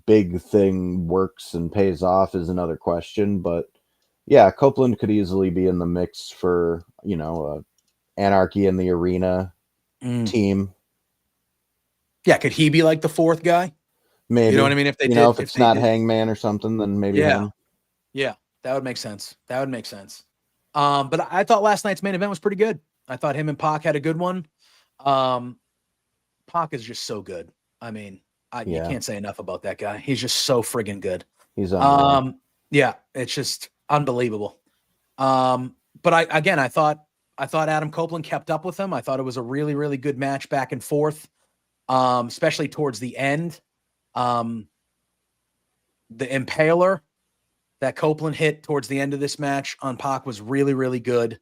big thing works and pays off is another question, but yeah, Copeland could easily be in the mix for, Anarchy in the Arena team. Yeah, could he be like the fourth guy? Maybe. You know what I mean? If they did, if it's not Hangman or something, then maybe him. Yeah, that would make sense. But I thought last night's main event was pretty good. I thought him and Pac had a good one. Pac is just so good. I mean, you can't say enough about that guy. He's just so friggin' good. He's it's just unbelievable. But I thought Adam Copeland kept up with him. I thought it was a really, really good match back and forth, especially towards the end. The Impaler that Copeland hit towards the end of this match on Pac was really, really good.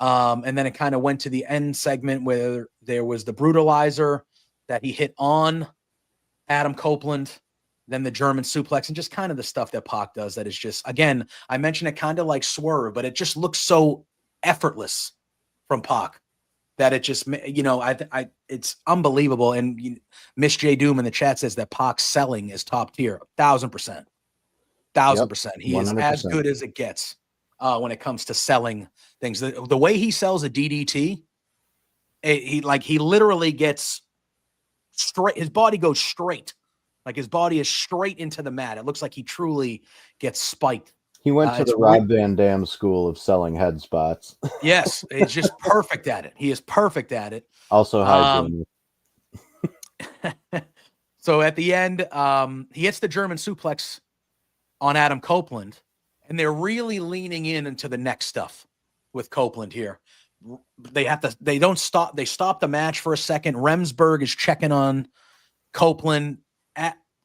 And then it kind of went to the end segment where there was the Brutalizer that he hit on Adam Copeland, then the German suplex, and just kind of the stuff that Pac does that is just, again, I mentioned it kind of like Swerve, but it just looks so effortless from Pac that it just, it's unbelievable. And Miss J Doom in the chat says that Pac's selling is top tier, 1,000%. 1,000%. He 100%. Is as good as it gets when it comes to selling things. The way he sells a DDT, he literally gets straight. His body goes straight. Like his body is straight into the mat. It looks like he truly gets spiked He went to the Rob Van Dam school of selling head spots. Yes, he's just perfect at it. He is perfect at it. Also, hygiene. So at the end, he hits the German suplex on Adam Copeland, and they're really leaning into the neck stuff with Copeland here. They stop the match for a second. Remsburg is checking on Copeland.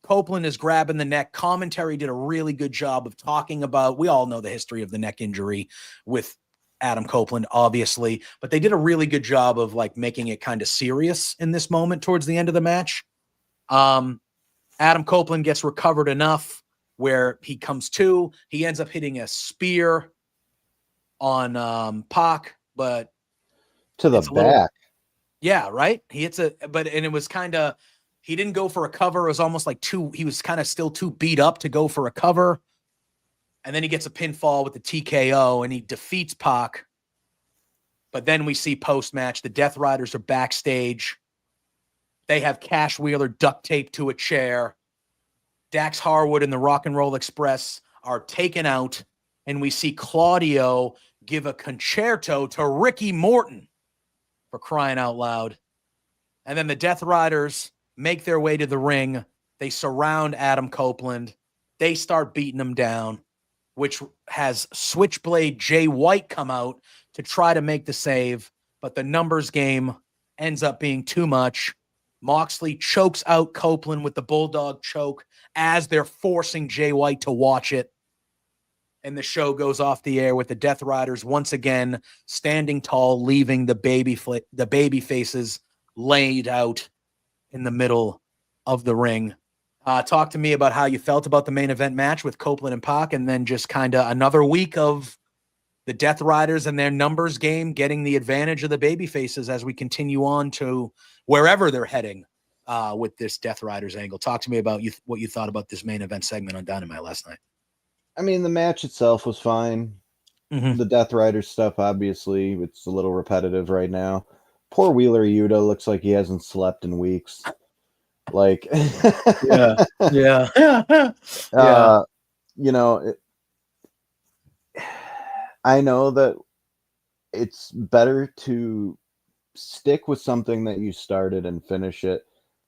Copeland is grabbing the neck. Commentary did a really good job of talking about, we all know the history of the neck injury with Adam Copeland, obviously, but they did a really good job of like making it kind of serious in this moment towards the end of the match. Adam Copeland gets recovered enough where he comes to. He ends up hitting a spear on Pac, but to the back. Yeah, right. He hits and it was kind of, he didn't go for a cover. It was almost like he was kind of still too beat up to go for a cover. And then he gets a pinfall with the TKO and he defeats Pac. But then we see post-match, the Death Riders are backstage. They have Cash Wheeler duct taped to a chair. Dax Harwood and the Rock and Roll Express are taken out. And we see Claudio give a concerto to Ricky Morton, for crying out loud. And then the Death Riders make their way to the ring. They surround Adam Copeland. They start beating him down, which has Switchblade Jay White come out to try to make the save. But the numbers game ends up being too much. Moxley chokes out Copeland with the Bulldog choke as they're forcing Jay White to watch it. And the show goes off the air with the Death Riders once again standing tall, leaving the baby faces laid out in the middle of the ring. Talk to me about how you felt about the main event match with Copeland and Pac, and then just kind of another week of the Death Riders and their numbers game getting the advantage of the baby faces as we continue on to wherever they're heading with this Death Riders angle. Talk to me about what you thought about this main event segment on Dynamite last night. I mean, the match itself was fine. Mm-hmm. The Death Riders stuff, obviously, it's a little repetitive right now. Poor Wheeler Yuta looks like he hasn't slept in weeks. Like, yeah. You know, I know that it's better to stick with something that you started and finish it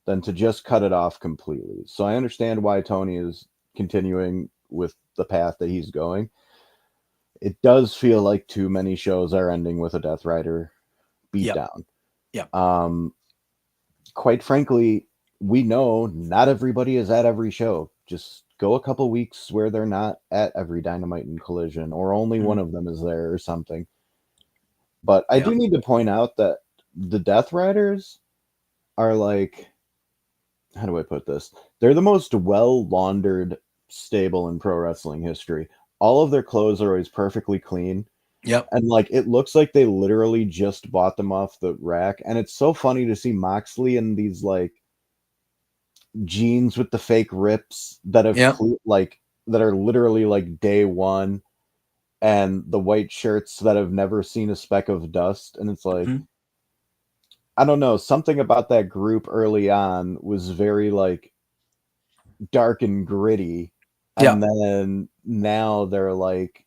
than to just cut it off completely. So I understand why Tony is continuing with the path that he's going. It does feel like too many shows are ending with a Death Rider beatdown. Yeah. Quite frankly, we know not everybody is at every show. Just go a couple weeks where they're not at every Dynamite and Collision, or only one of them is there or something. But I do need to point out that the Death Riders are like, how do I put this? They're the most well-laundered stable in pro wrestling history. All of their clothes are always perfectly clean. Yep. And like, it looks like they literally just bought them off the rack. And it's so funny to see Moxley in these like jeans with the fake rips that have that are literally like day one, and the white shirts that have never seen a speck of dust. And it's like, I don't know, something about that group early on was very like dark and gritty. And then now they're like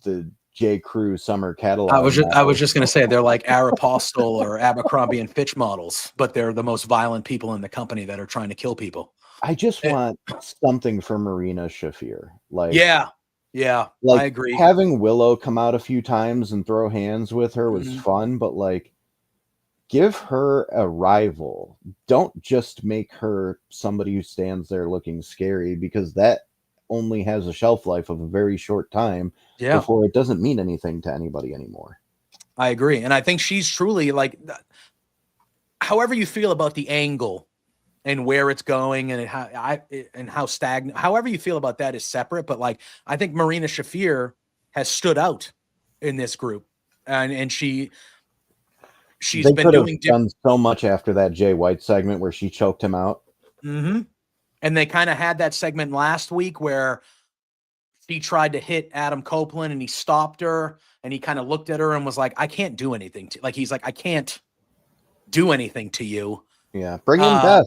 the J. Crew summer catalog. I was just going to say they're like Aeropostale or Abercrombie and Fitch models, but they're the most violent people in the company that are trying to kill people. I just want something for Marina Shafir. Like, yeah, like, I agree. Having Willow come out a few times and throw hands with her was fun, but like, give her a rival. Don't just make her somebody who stands there looking scary, because that only has a shelf life of a very short time before it doesn't mean anything to anybody anymore. I agree. And I think she's truly like, however you feel about the angle and where it's going and how stagnant, however you feel about that is separate. But like, I think Marina Shafir has stood out in this group, and she's been done so much after that Jay White segment where she choked him out. Mm-hmm. And they kind of had that segment last week where she tried to hit Adam Copeland and he stopped her and he kind of looked at her and was like, I can't do anything to, like, he's like, I can't do anything to you. Yeah. Bring in Beth.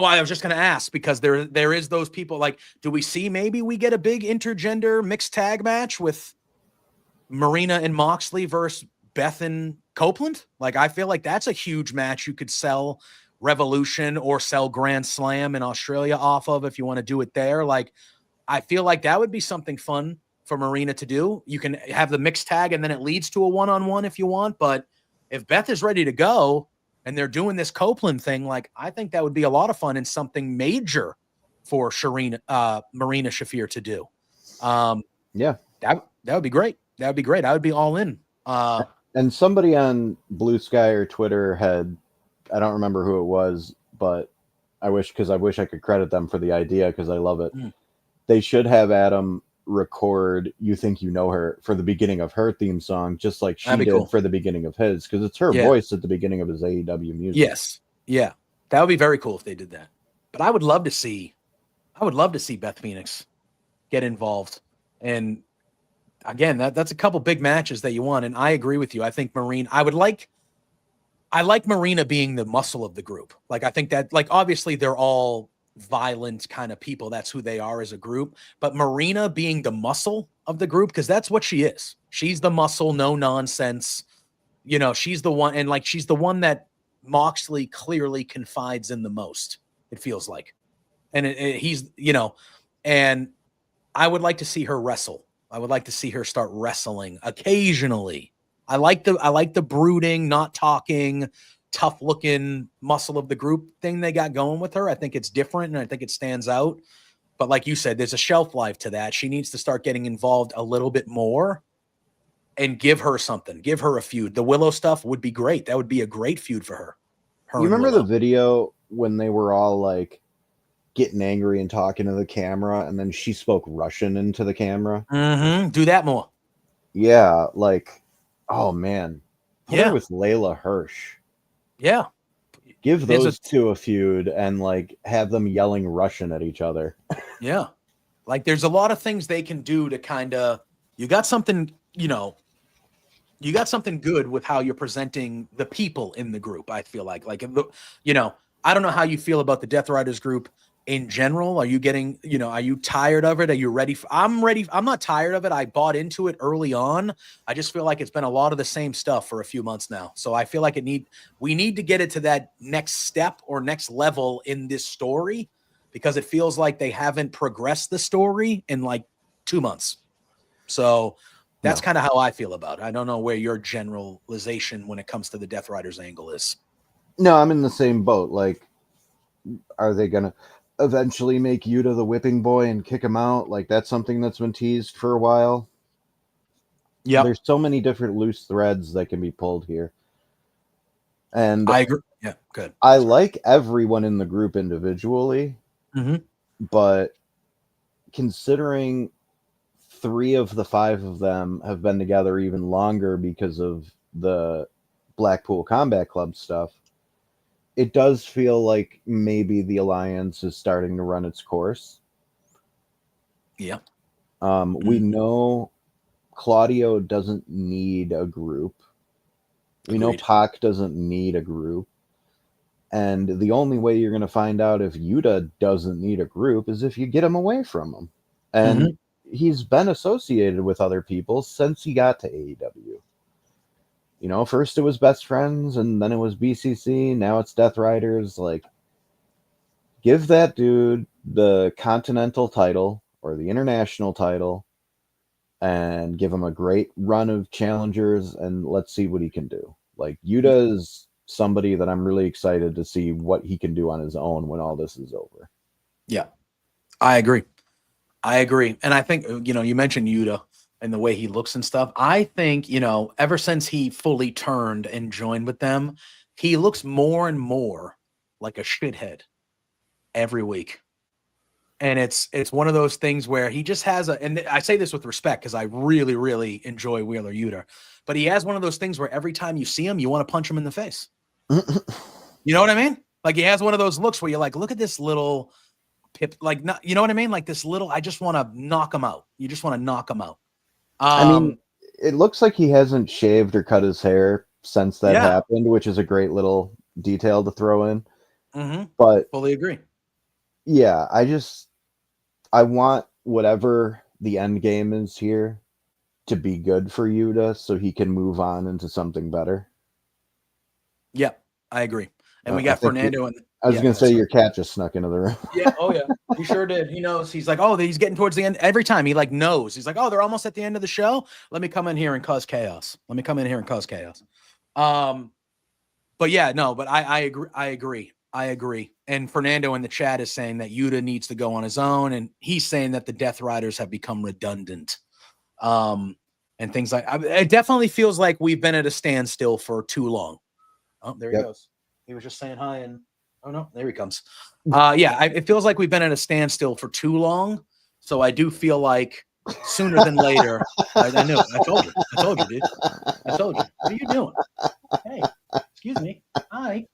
Well, I was just going to ask because there is those people like, do we see maybe we get a big intergender mixed tag match with Marina and Moxley versus Beth and Copeland? Like, I feel like that's a huge match you could sell Revolution or sell Grand Slam in Australia off of if you want to do it there. Like, I feel like that would be something fun for Marina to do. You can have the mixed tag and then it leads to a one-on-one if you want. But if Beth is ready to go and they're doing this Copeland thing, like, I think that would be a lot of fun and something major for Marina Shafir to do. Yeah, that would be great. That would be great. I would be all in. And somebody on Blue Sky or Twitter I don't remember who it was, but I wish I could credit them for the idea because I love it. They should have Adam record "You Think You Know Her" for the beginning of her theme song, just like she did for the beginning of his, because it's her voice at the beginning of his AEW music. Yes. Yeah. That would be very cool if they did that. But I would love to see Beth Phoenix get involved. And again, that's a couple big matches that you want. And I agree with you. I think I like Marina being the muscle of the group. Like, I think that, like, obviously they're all violent kind of people. That's who they are as a group. But Marina being the muscle of the group, because that's what she is. She's the muscle, no nonsense. You know, she's the one, and like, she's the one that Moxley clearly confides in the most, it feels like. And he's, you know, and I would like to see her wrestle. I would like to see her start wrestling occasionally. I like the brooding, not talking, tough looking muscle of the group thing they got going with her. I think it's different and I think it stands out. But like you said, there's a shelf life to that. She needs to start getting involved a little bit more and give her something. Give her a feud. The Willow stuff would be great. That would be a great feud for her. You remember the video when they were all like getting angry and talking to the camera, and then she spoke Russian into the camera? Mm-hmm. Do that more. Yeah, like, oh man. Put her with Layla Hirsch. Yeah. Give those two a feud and like have them yelling Russian at each other. Yeah. Like, there's a lot of things they can do to kind of, you got something good with how you're presenting the people in the group. I feel like, you know, I don't know how you feel about the Death Riders group in general. Are you getting, you know, are you tired of it? Are you ready? I'm ready. I'm not tired of it. I bought into it early on. I just feel like it's been a lot of the same stuff for a few months now. So I feel like we need to get it to that next step or next level in this story, because it feels like they haven't progressed the story in like 2 months. So that's kind of how I feel about it. I don't know where your generalization when it comes to the Death Riders angle is. No, I'm in the same boat. Like, are they going to eventually make Yuta the whipping boy and kick him out? Like, that's something that's been teased for a while. Yeah. There's so many different loose threads that can be pulled here. And I agree. Yeah, good. I like everyone in the group individually, but considering 3 of the 5 of them have been together even longer because of the Blackpool Combat Club stuff, it does feel like maybe the alliance is starting to run its course. Yeah. We know Claudio doesn't need a group. We know Pac doesn't need a group. And the only way you're going to find out if Yuta doesn't need a group is if you get him away from him. And he's been associated with other people since he got to AEW. You know, first it was Best Friends, and then it was BCC. Now it's Death Riders. Like, give that dude the Continental title or the International title and give him a great run of challengers, and let's see what he can do. Like, Yuta is somebody that I'm really excited to see what he can do on his own when all this is over. Yeah, I agree. And I think, you know, you mentioned Yuta and the way he looks and stuff. I think, you know, ever since he fully turned and joined with them, he looks more and more like a shithead every week. And it's one of those things where he just has and I say this with respect because I really, really enjoy Wheeler Yuta, but he has one of those things where every time you see him, you want to punch him in the face. You know what I mean? Like, he has one of those looks where you're like, look at this little pip, like, not, you know what I mean? Like this little, I just want to knock him out. You just want to knock him out. I mean, it looks like he hasn't shaved or cut his hair since that happened, which is a great little detail to throw in. But fully agree. Yeah, I want whatever the end game is here to be good for Yuta so he can move on into something better. Yep, I agree. And we I got think Fernando and I was going to say your cat just snuck into the room. Yeah. Oh, yeah. He sure did. He knows. He's like, oh, he's getting towards the end. Every time he like knows. He's like, oh, they're almost at the end of the show. Let me come in here and cause chaos. But yeah, no, but I agree. And Fernando in the chat is saying that Yuta needs to go on his own. And he's saying that the Death Riders have become redundant. And things like it definitely feels like we've been at a standstill for too long. Oh, there he goes. He was just saying hi and oh no, there he comes. It feels like we've been at a standstill for too long. So I do feel like sooner than later. I know. I told you, dude. I told you. What are you doing? Hey, excuse me. Hi.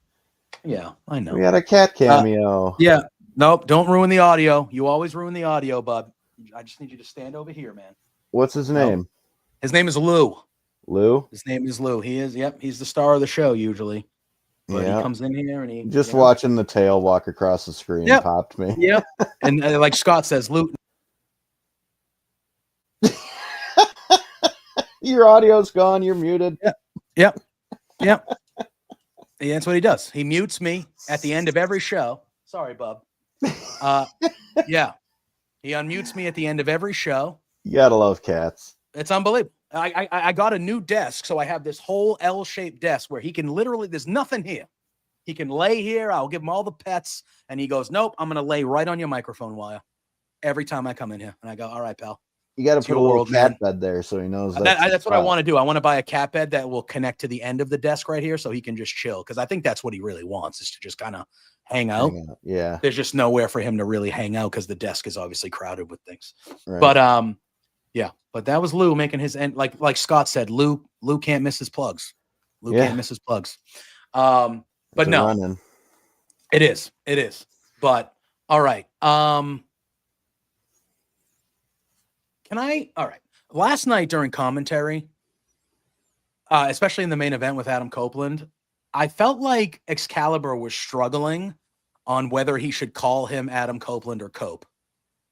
Yeah, I know. We got a cat cameo. Yeah. Nope. Don't ruin the audio. You always ruin the audio, bud. I just need you to stand over here, man. What's his name? His name is Lou. Lou? His name is Lou. He is. Yep. He's the star of the show usually. But he comes in here and he just watching the tail walk across the screen popped me. Yep. And like Scott says, Luke. Your audio's gone. You're muted. Yep. Yeah, that's what he does. He mutes me at the end of every show. Sorry, bub. Yeah. He unmutes me at the end of every show. You gotta love cats. It's unbelievable. I got a new desk, so I have this whole L-shaped desk where he can literally, there's nothing here. He can lay here. I'll give him all the pets. And he goes, nope, I'm going to lay right on your microphone wire every time I come in here. And I go, all right, pal. You got to put a little cat bed there so he knows that's what I want to do. I want to buy a cat bed that will connect to the end of the desk right here so he can just chill. Because I think that's what he really wants, is to just kind of hang out. Yeah. There's just nowhere for him to really hang out because the desk is obviously crowded with things. Right. But yeah, but that was Lou making his end. Like Scott said, Lou can't miss his plugs. Can't miss his plugs. But no, running. It is. But all right. All right. Last night during commentary, especially in the main event with Adam Copeland, I felt like Excalibur was struggling on whether he should call him Adam Copeland or Cope.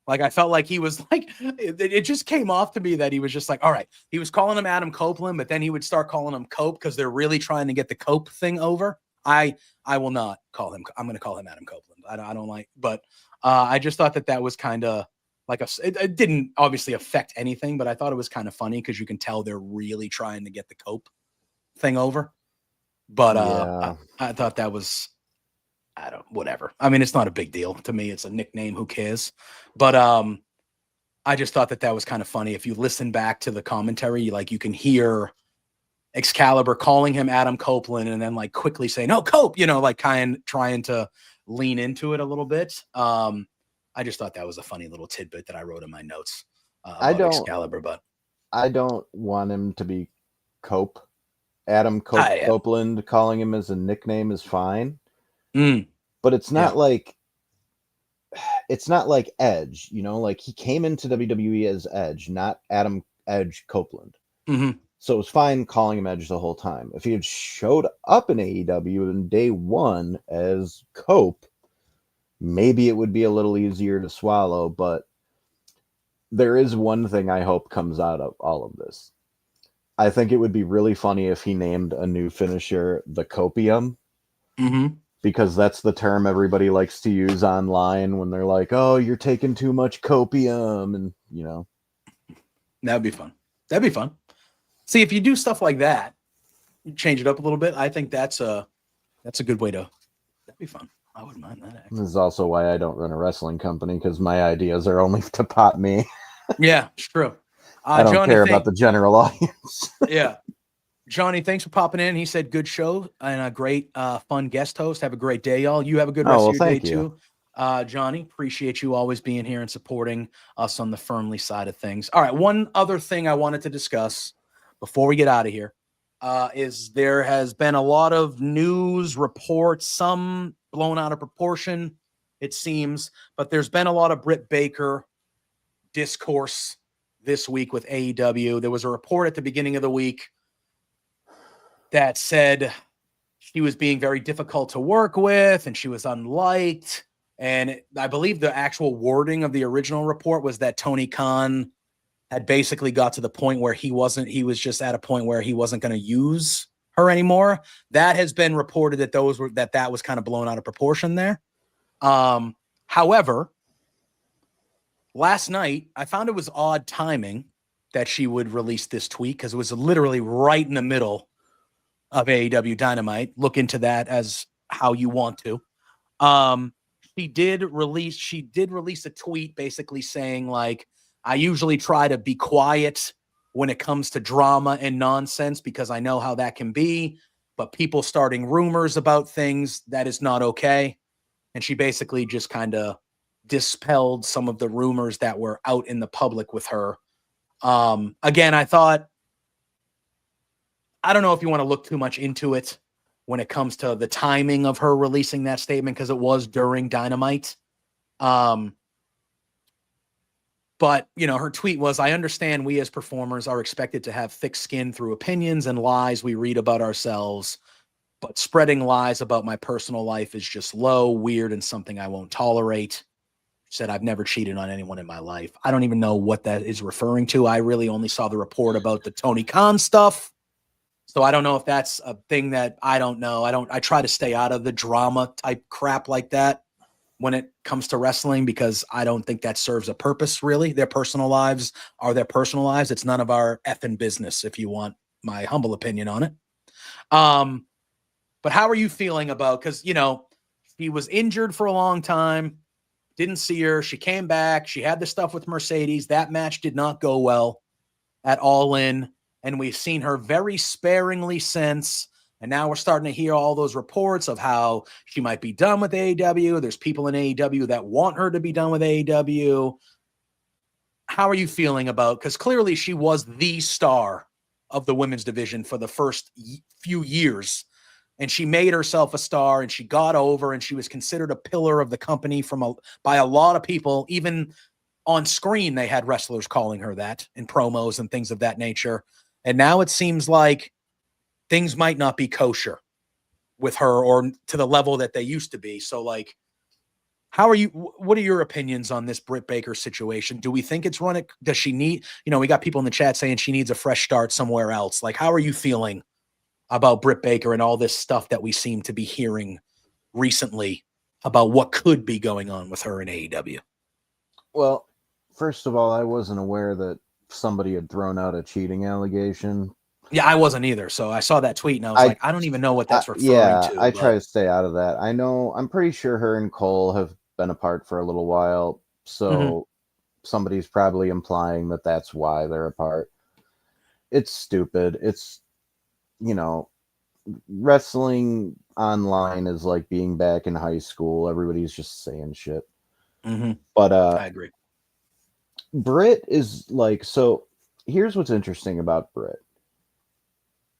Like, I felt like he was like, it just came off to me that he was just like, all right, he was calling him Adam Copeland, but then he would start calling him Cope because they're really trying to get the Cope thing over. I will not call him. I'm going to call him Adam Copeland. I don't like, but I just thought that was kind of like it didn't obviously affect anything, but I thought it was kind of funny because you can tell they're really trying to get the Cope thing over. But I thought that was, whatever. I mean, it's not a big deal to me. It's a nickname. Who cares? But I just thought that was kind of funny. If you listen back to the commentary, you can hear Excalibur calling him Adam Copeland and then quickly saying, "No, Cope," kind of trying to lean into it a little bit. I just thought that was a funny little tidbit that I wrote in my notes about Excalibur, but I don't want him to be Cope. Adam Copeland, calling him as a nickname is fine. But it's not like Edge, he came into WWE as Edge, not Adam Edge Copeland. Mm-hmm. So it was fine calling him Edge the whole time. If he had showed up in AEW in day one as Cope, maybe it would be a little easier to swallow. But there is one thing I hope comes out of all of this. I think it would be really funny if he named a new finisher the Copium. Mm-hmm. Because that's the term everybody likes to use online when they're like, "Oh, you're taking too much copium," and that'd be fun. See, if you do stuff like that, you change it up a little bit. I think that's a good way to. That'd be fun. I wouldn't mind that. Actually. This is also why I don't run a wrestling company, because my ideas are only to pop me. Yeah, it's true. I don't care about the general audience. Yeah. Johnny, thanks for popping in. He said, good show and a great, fun guest host. Have a great day, y'all. You have a good rest of your day, too. Johnny, appreciate you always being here and supporting us on the Firmly side of things. All right, one other thing I wanted to discuss before we get out of here is there has been a lot of news reports, some blown out of proportion, it seems, but there's been a lot of Britt Baker discourse this week with AEW. There was a report at the beginning of the week that said she was being very difficult to work with and she was unliked. And I believe the actual wording of the original report was that Tony Khan had basically got to the point where he was just at a point where he wasn't going to use her anymore. That has been reported that that was kind of blown out of proportion there. However, last night I found it was odd timing that she would release this tweet, because it was literally right in the middle of AEW Dynamite. Look into that as how you want to. She did release a tweet basically saying, like, I usually try to be quiet when it comes to drama and nonsense because I know how that can be, but people starting rumors about things, that is not okay. And she basically just kind of dispelled some of the rumors that were out in the public with her. Again, I don't know if you want to look too much into it when it comes to the timing of her releasing that statement, because it was during Dynamite. But, her tweet was, I understand we as performers are expected to have thick skin through opinions and lies we read about ourselves, but spreading lies about my personal life is just low, weird, and something I won't tolerate. Said, I've never cheated on anyone in my life. I don't even know what that is referring to. I really only saw the report about the Tony Khan stuff. So I don't know if that's a thing that I don't know. I try to stay out of the drama type crap like that when it comes to wrestling, because I don't think that serves a purpose, really. Their personal lives are their personal lives. It's none of our effing business, if you want my humble opinion on it. But how are you feeling about, because, he was injured for a long time, didn't see her. She came back. She had the stuff with Mercedes. That match did not go well at All In. And we've seen her very sparingly since. And now we're starting to hear all those reports of how she might be done with AEW. There's people in AEW that want her to be done with AEW. How are you feeling about, because clearly she was the star of the women's division for the first few years. And she made herself a star, and she got over, and she was considered a pillar of the company by a lot of people. Even on screen, they had wrestlers calling her that in promos and things of that nature. And now it seems like things might not be kosher with her, or to the level that they used to be. So, like, what are your opinions on this Britt Baker situation? Do we think it's running? Does she need, we got people in the chat saying she needs a fresh start somewhere else. Like, how are you feeling about Britt Baker and all this stuff that we seem to be hearing recently about what could be going on with her in AEW? Well, first of all, I wasn't aware that somebody had thrown out a cheating allegation. Yeah, I wasn't either. So I saw that tweet and I was like, I don't even know what that's referring to. I try to stay out of that. I'm pretty sure her and Cole have been apart for a little while. So somebody's probably implying that that's why they're apart. It's stupid. It's, wrestling online is like being back in high school. Everybody's just saying shit. But I agree. Britt is like, so here's what's interesting about Britt.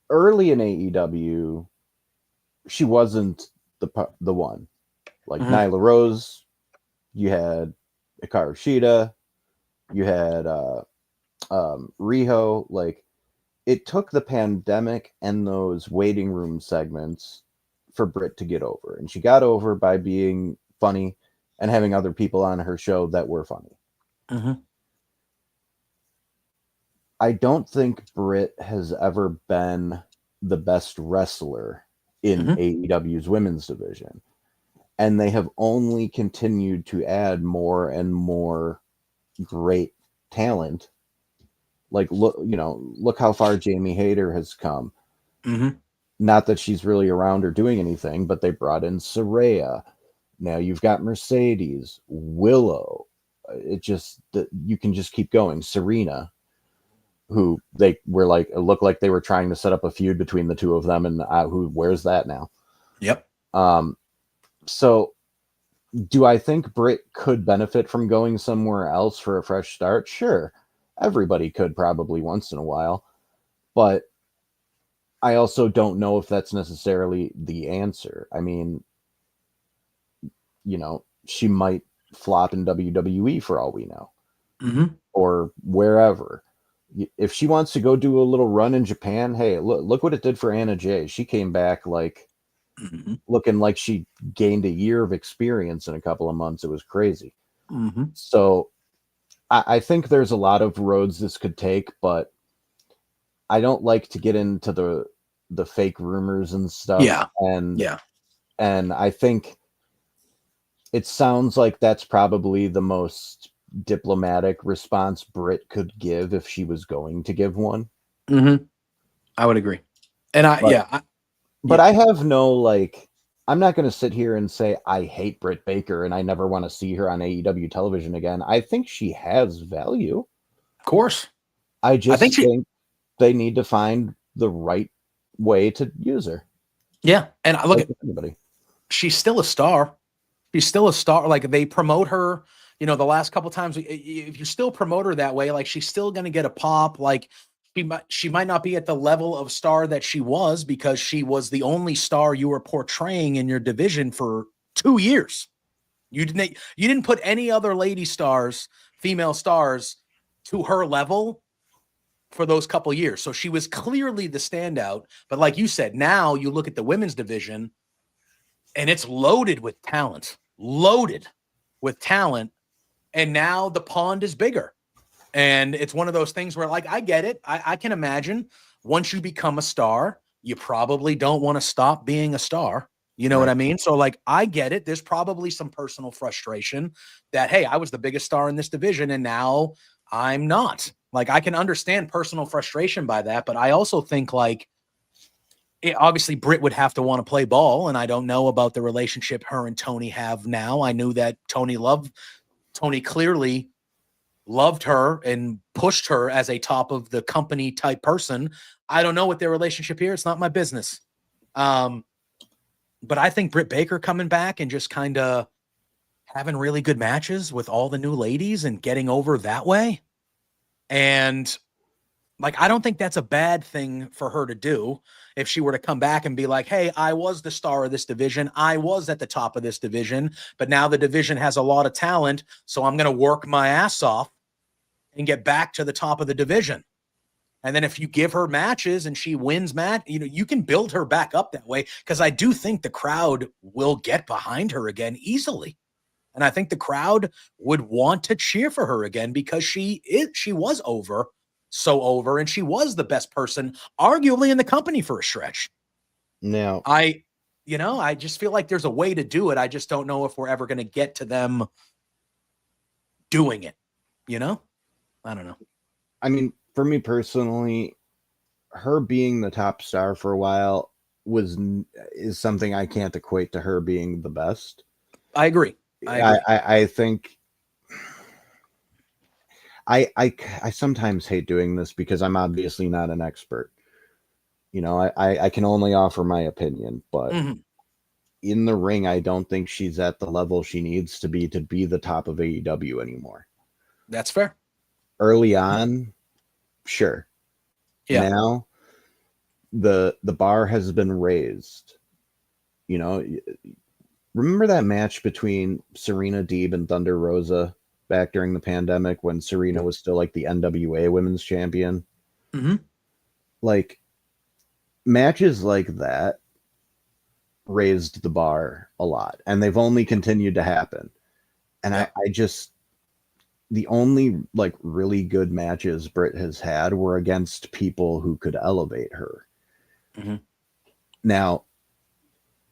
Early in AEW, she wasn't the one. Like Nyla Rose, you had Hikaru Shida, you had Riho. Like, it took the pandemic and those waiting room segments for Britt to get over. And she got over by being funny and having other people on her show that were funny. I don't think Britt has ever been the best wrestler in AEW's women's division. And they have only continued to add more and more great talent. Like, look how far Jamie Hayter has come. Not that she's really around or doing anything, but they brought in Saraya. Now you've got Mercedes, Willow. You can just keep going. Serena, who they were like, it looked like they were trying to set up a feud between the two of them, and where's that now? Yep. So do I think Britt could benefit from going somewhere else for a fresh start? Sure. Everybody could probably once in a while, but I also don't know if that's necessarily the answer. I mean, she might flop in WWE for all we know, or wherever. If she wants to go do a little run in Japan, hey, look what it did for Anna Jay. She came back like looking like she gained a year of experience in a couple of months. It was crazy. Mm-hmm. So I think there's a lot of roads this could take, but I don't like to get into the fake rumors and stuff. Yeah. And I think it sounds like that's probably the most diplomatic response Britt could give if she was going to give one. Mm-hmm. I would agree. And but I have no, like, I'm not going to sit here and say I hate Britt Baker and I never want to see her on AEW television again. I think she has value. Of course. I think they need to find the right way to use her. Yeah. And look at anybody. She's still a star. She's still a star. Like, they promote her, the last couple times, if you still promote her that way, like, she's still going to get a pop. Like, she might not be at the level of star that she was, because she was the only star you were portraying in your division for 2 years. You didn't put any other lady stars, female stars, to her level for those couple years. So she was clearly the standout. But like you said, now you look at the women's division and it's loaded with talent. And now the pond is bigger. And it's one of those things where, like, I get it. I can imagine once you become a star, you probably don't want to stop being a star. You know what I mean? So, like, I get it. There's probably some personal frustration that, hey, I was the biggest star in this division and now I'm not. Like, I can understand personal frustration by that. But I also think, like, obviously Britt would have to want to play ball. And I don't know about the relationship her and Tony have now. I knew that Tony clearly loved her and pushed her as a top of the company type person. I don't know what their relationship here. It's not my business. But I think Britt Baker coming back and just kind of having really good matches with all the new ladies and getting over that way. And, like, I don't think that's a bad thing for her to do if she were to come back and be like, hey, I was the star of this division. I was at the top of this division, but now the division has a lot of talent. So I'm going to work my ass off and get back to the top of the division. And then if you give her matches and she wins you can build her back up that way. Cause I do think the crowd will get behind her again easily. And I think the crowd would want to cheer for her again because she was over, and she was the best person arguably in the company for a stretch. Now, I just feel like there's a way to do it. I just don't know if we're ever going to get to them doing it. I don't know. I mean, for me personally, her being the top star for a while is something I can't equate to her being the best. I agree. I think I sometimes hate doing this because I'm obviously not an expert. I can only offer my opinion, but in the ring, I don't think she's at the level she needs to be the top of AEW anymore. That's fair. Early on, sure. Yeah. Now the bar has been raised. Remember that match between Serena Deeb and Thunder Rosa back during the pandemic when Serena was still like the NWA Women's Champion? Mm-hmm. Like, matches like that raised the bar a lot, and they've only continued to happen. And I just, the only like really good matches Britt has had were against people who could elevate her. Mm-hmm. Now,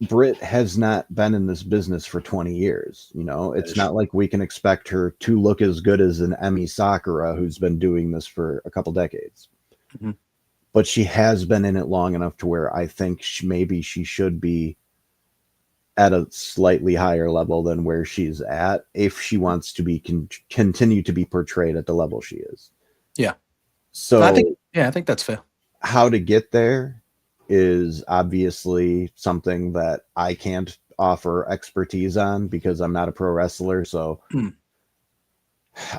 Britt has not been in this business for 20 years. It's not like we can expect her to look as good as an Emi Sakura who's been doing this for a couple decades. Mm-hmm. But she has been in it long enough to where I think maybe she should be at a slightly higher level than where she's at if she wants to be continue to be portrayed at the level she is. Yeah. So I think that's fair. How to get there is obviously something that I can't offer expertise on because I'm not a pro wrestler. So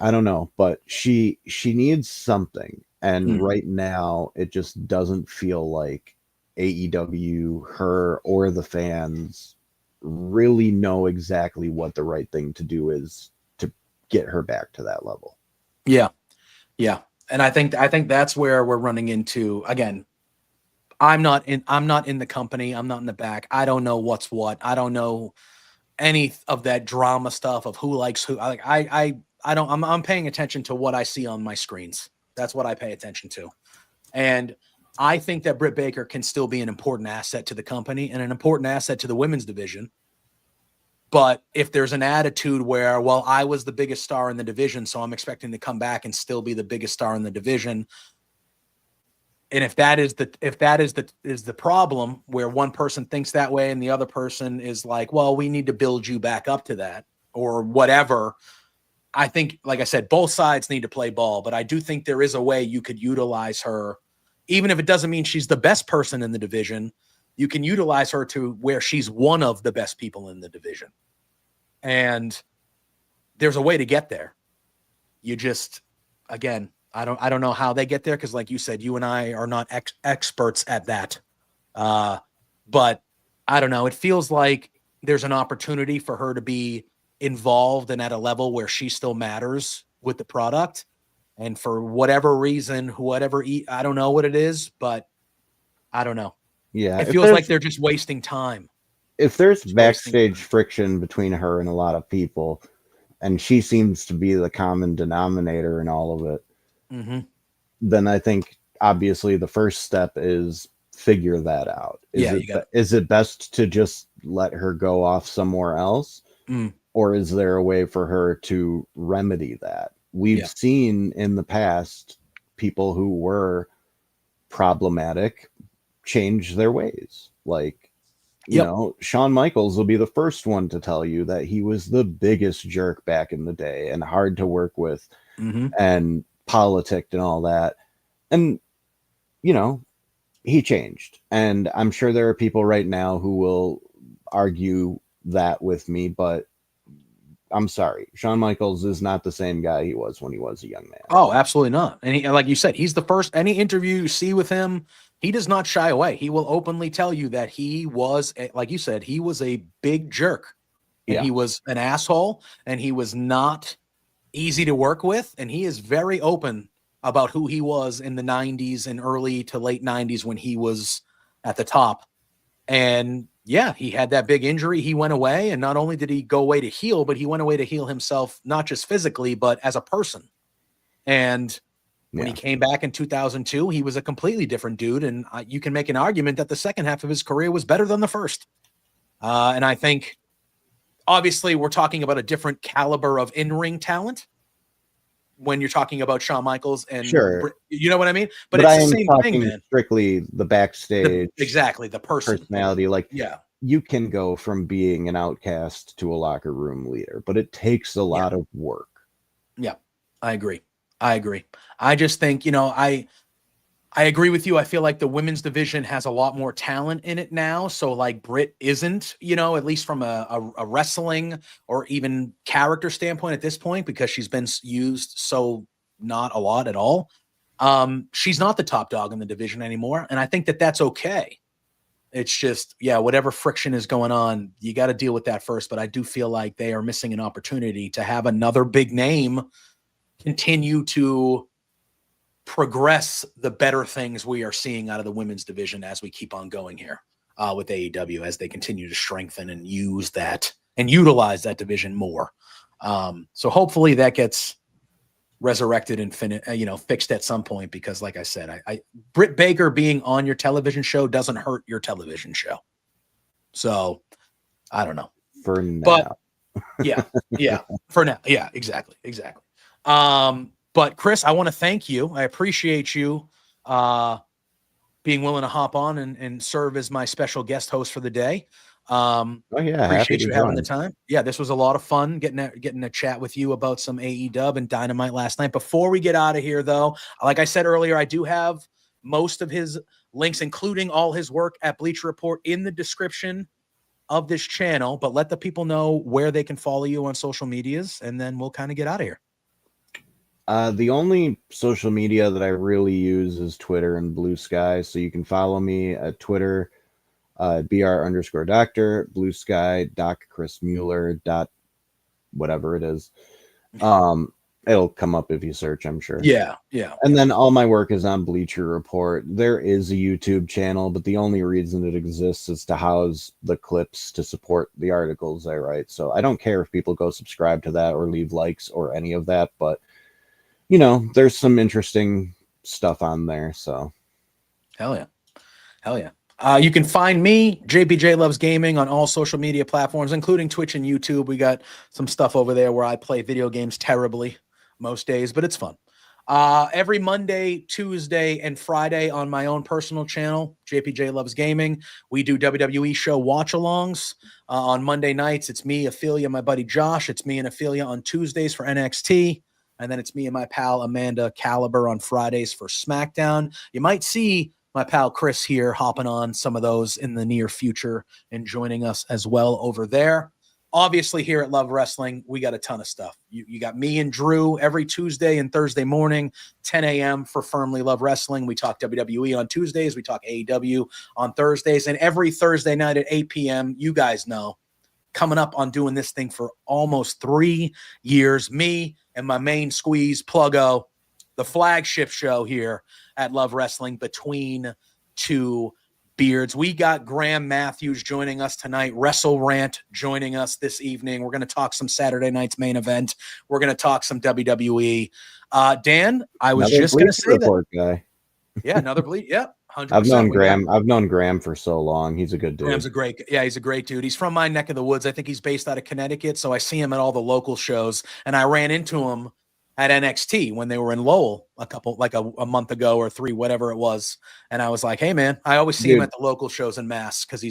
I don't know, but she needs something. And right now it just doesn't feel like AEW, her, or the fans really know exactly what the right thing to do is to get her back to that level. Yeah. Yeah. And I think that's where we're running into, again, I'm not in the company. I'm not in the back. I don't know what's what. I don't know any of that drama stuff of who likes who. I'm paying attention to what I see on my screens. That's what I pay attention to. And I think that Britt Baker can still be an important asset to the company and an important asset to the women's division. But if there's an attitude where, well, I was the biggest star in the division, so I'm expecting to come back and still be the biggest star in the division. And if that is the problem, where one person thinks that way and the other person is like, well, we need to build you back up to that or whatever. I think, like I said, both sides need to play ball, but I do think there is a way you could utilize her, even if it doesn't mean she's the best person in the division. You can utilize her to where she's one of the best people in the division. And there's a way to get there. You just, again, I don't know how they get there, because like you said, you and I are not experts at that. But I don't know. It feels like there's an opportunity for her to be involved and at a level where she still matters with the product. And for whatever reason, I don't know what it is, but I don't know. Yeah. It feels like they're just wasting time. If there's backstage friction between her and a lot of people, and she seems to be the common denominator in all of it, then I think obviously the first step is figure that out. Is it best to just let her go off somewhere else? Or is there a way for her to remedy that? We've seen in the past people who were problematic change their ways. Like, you know, Shawn Michaels will be the first one to tell you that he was the biggest jerk back in the day and hard to work with and politicked and all that. And, you know, he changed. And I'm sure there are people right now who will argue that with me, but I'm sorry. Shawn Michaels is not the same guy he was when he was a young man. Oh, absolutely not. And like you said, he's the first, any interview you see with him, he does not shy away. He will openly tell you that he was, like you said, he was a big jerk. And he was an asshole, and he was not easy to work with. And he is very open about who he was in the 90s and early to late 90s when he was at the top. And yeah, he had that big injury. He went away, and not only did he go away to heal, but he went away to heal himself, not just physically, but as a person. And when he came back in 2002, he was a completely different dude. And you can make an argument that the second half of his career was better than the first. And I think, obviously, we're talking about a different caliber of in-ring talent when you're talking about Shawn Michaels and you know what I mean? But it's the same thing, man. Strictly the backstage, exactly, the personality. Like, you can go from being an outcast to a locker room leader, but it takes a lot of work. Yeah, I agree. I just think, you know, I agree with you. I feel like the women's division has a lot more talent in it now. So like Britt isn't, you know, at least from a wrestling or even character standpoint at this point, because she's been used so not a lot at all. She's not the top dog in the division anymore. And I think that that's okay. It's just, whatever friction is going on, you got to deal with that first. But I do feel like they are missing an opportunity to have another big name continue to progress the better things we are seeing out of the women's division as we keep on going here with AEW, as they continue to strengthen and use that and utilize that division more. So hopefully that gets resurrected and fixed at some point, because like I said, Britt Baker being on your television show doesn't hurt your television show. So I don't know. For now. But for now. Yeah, exactly. But Chris, I want to thank you. I appreciate you being willing to hop on and serve as my special guest host for the day. Appreciate you having the time. Yeah, this was a lot of fun getting a chat with you about some AEW and Dynamite last night. Before we get out of here, though, like I said earlier, I do have most of his links, including all his work at Bleacher Report, in the description of this channel. But let the people know where they can follow you on social medias, and then we'll kind of get out of here. The only social media that I really use is Twitter and Blue Sky. So you can follow me at Twitter, BR_doctor, Blue Sky, Doc Chris Mueller, whatever it is. It'll come up if you search, I'm sure. Yeah. And then all my work is on Bleacher Report. There is a YouTube channel, but the only reason it exists is to house the clips to support the articles I write. So I don't care if people go subscribe to that or leave likes or any of that, but there's some interesting stuff on there. So hell yeah. You can find me, JPJ Loves Gaming, on all social media platforms, including Twitch and YouTube. We got some stuff over there where I play video games terribly most days, but it's fun. Every Monday, Tuesday, and Friday on my own personal channel, JPJ Loves Gaming, we do WWE show watch-alongs. On Monday nights, it's me, Ophelia, my buddy Josh. It's me and Ophelia on Tuesdays for NXT. And then it's me and my pal Amanda Caliber on Fridays for SmackDown. You might see my pal Chris here hopping on some of those in the near future and joining us as well over there. Obviously, here at Love Wrestling, we got a ton of stuff. You got me and Drew every Tuesday and Thursday morning, 10 a.m. for Firmly Love Wrestling. We talk WWE on Tuesdays. We talk AEW on Thursdays. And every Thursday night at 8 p.m., you guys know, coming up on doing this thing for almost 3 years, me and my main squeeze, Pluggo, the flagship show here at Love Wrestling, Between Two Beards. We got Graham Matthews joining us tonight, Wrestle Rant joining us this evening. We're going to talk some Saturday night's main event. We're going to talk some WWE. Dan, I was another just going to say Report that. Guy. Yeah, another bleed. Yeah, 100%. I've known Graham for so long. He's a good dude. Graham's he's a great dude. He's from my neck of the woods. I think he's based out of Connecticut, so I see him at all the local shows, and I ran into him at NXT when they were in Lowell a month ago or 3, whatever it was. And I was like, hey man, I always see him at the local shows in Mass because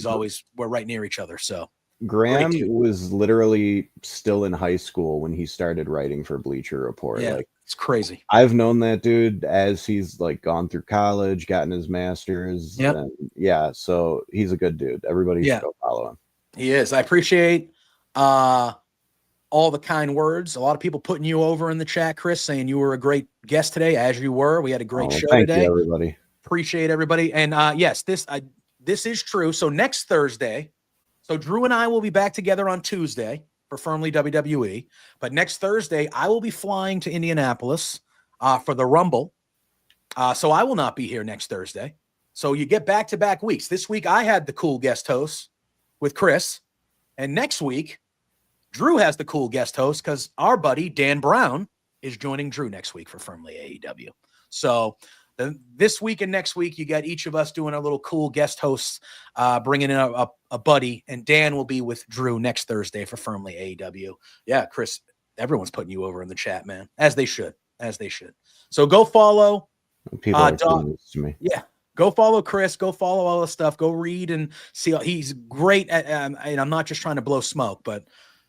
we're right near each other. So Graham was literally still in high school when he started writing for Bleacher Report. Yeah, it's crazy. I've known that dude as he's gone through college, gotten his master's. Yep. So he's a good dude. Everybody should go follow him. He is. I appreciate all the kind words. A lot of people putting you over in the chat, Chris, saying you were a great guest today, as you were. We had a great show today. Thank you, everybody. Appreciate everybody. And yes, this is true. So next Thursday, so Drew and I will be back together on Tuesday for Firmly WWE. But next Thursday, I will be flying to Indianapolis for the Rumble. So I will not be here next Thursday. So you get back-to-back weeks. This week, I had the cool guest host with Chris. And next week, Drew has the cool guest host because our buddy Dan Brown is joining Drew next week for Firmly AEW. So this week and next week, you got each of us doing a little cool guest hosts, bringing in a buddy, and Dan will be with Drew next Thursday for Firmly AEW. Yeah, Chris, everyone's putting you over in the chat, man, as they should. So go follow. People are doing this to me. Yeah. Go follow Chris. Go follow all the stuff. Go read and see. He's great at, and I'm not just trying to blow smoke, but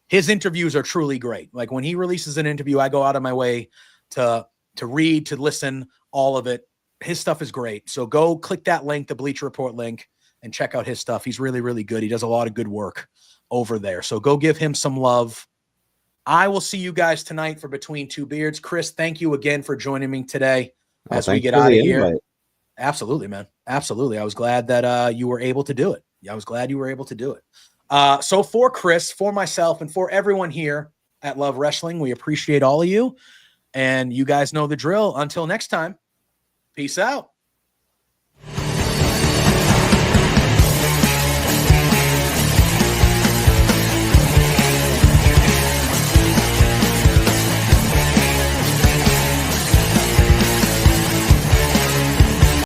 his interviews are truly great. Like when he releases an interview, I go out of my way to read, to listen, all of it. His stuff is great. So go click that link, the Bleacher Report link, and check out his stuff. He's really, really good. He does a lot of good work over there. So go give him some love. I will see you guys tonight for Between Two Beards. Chris, thank you again for joining me today as we get out of here. Invite. Absolutely, man. Absolutely. I was glad that you were able to do it. So for Chris, for myself, and for everyone here at Love Wrestling, we appreciate all of you. And you guys know the drill. Until next time, peace out.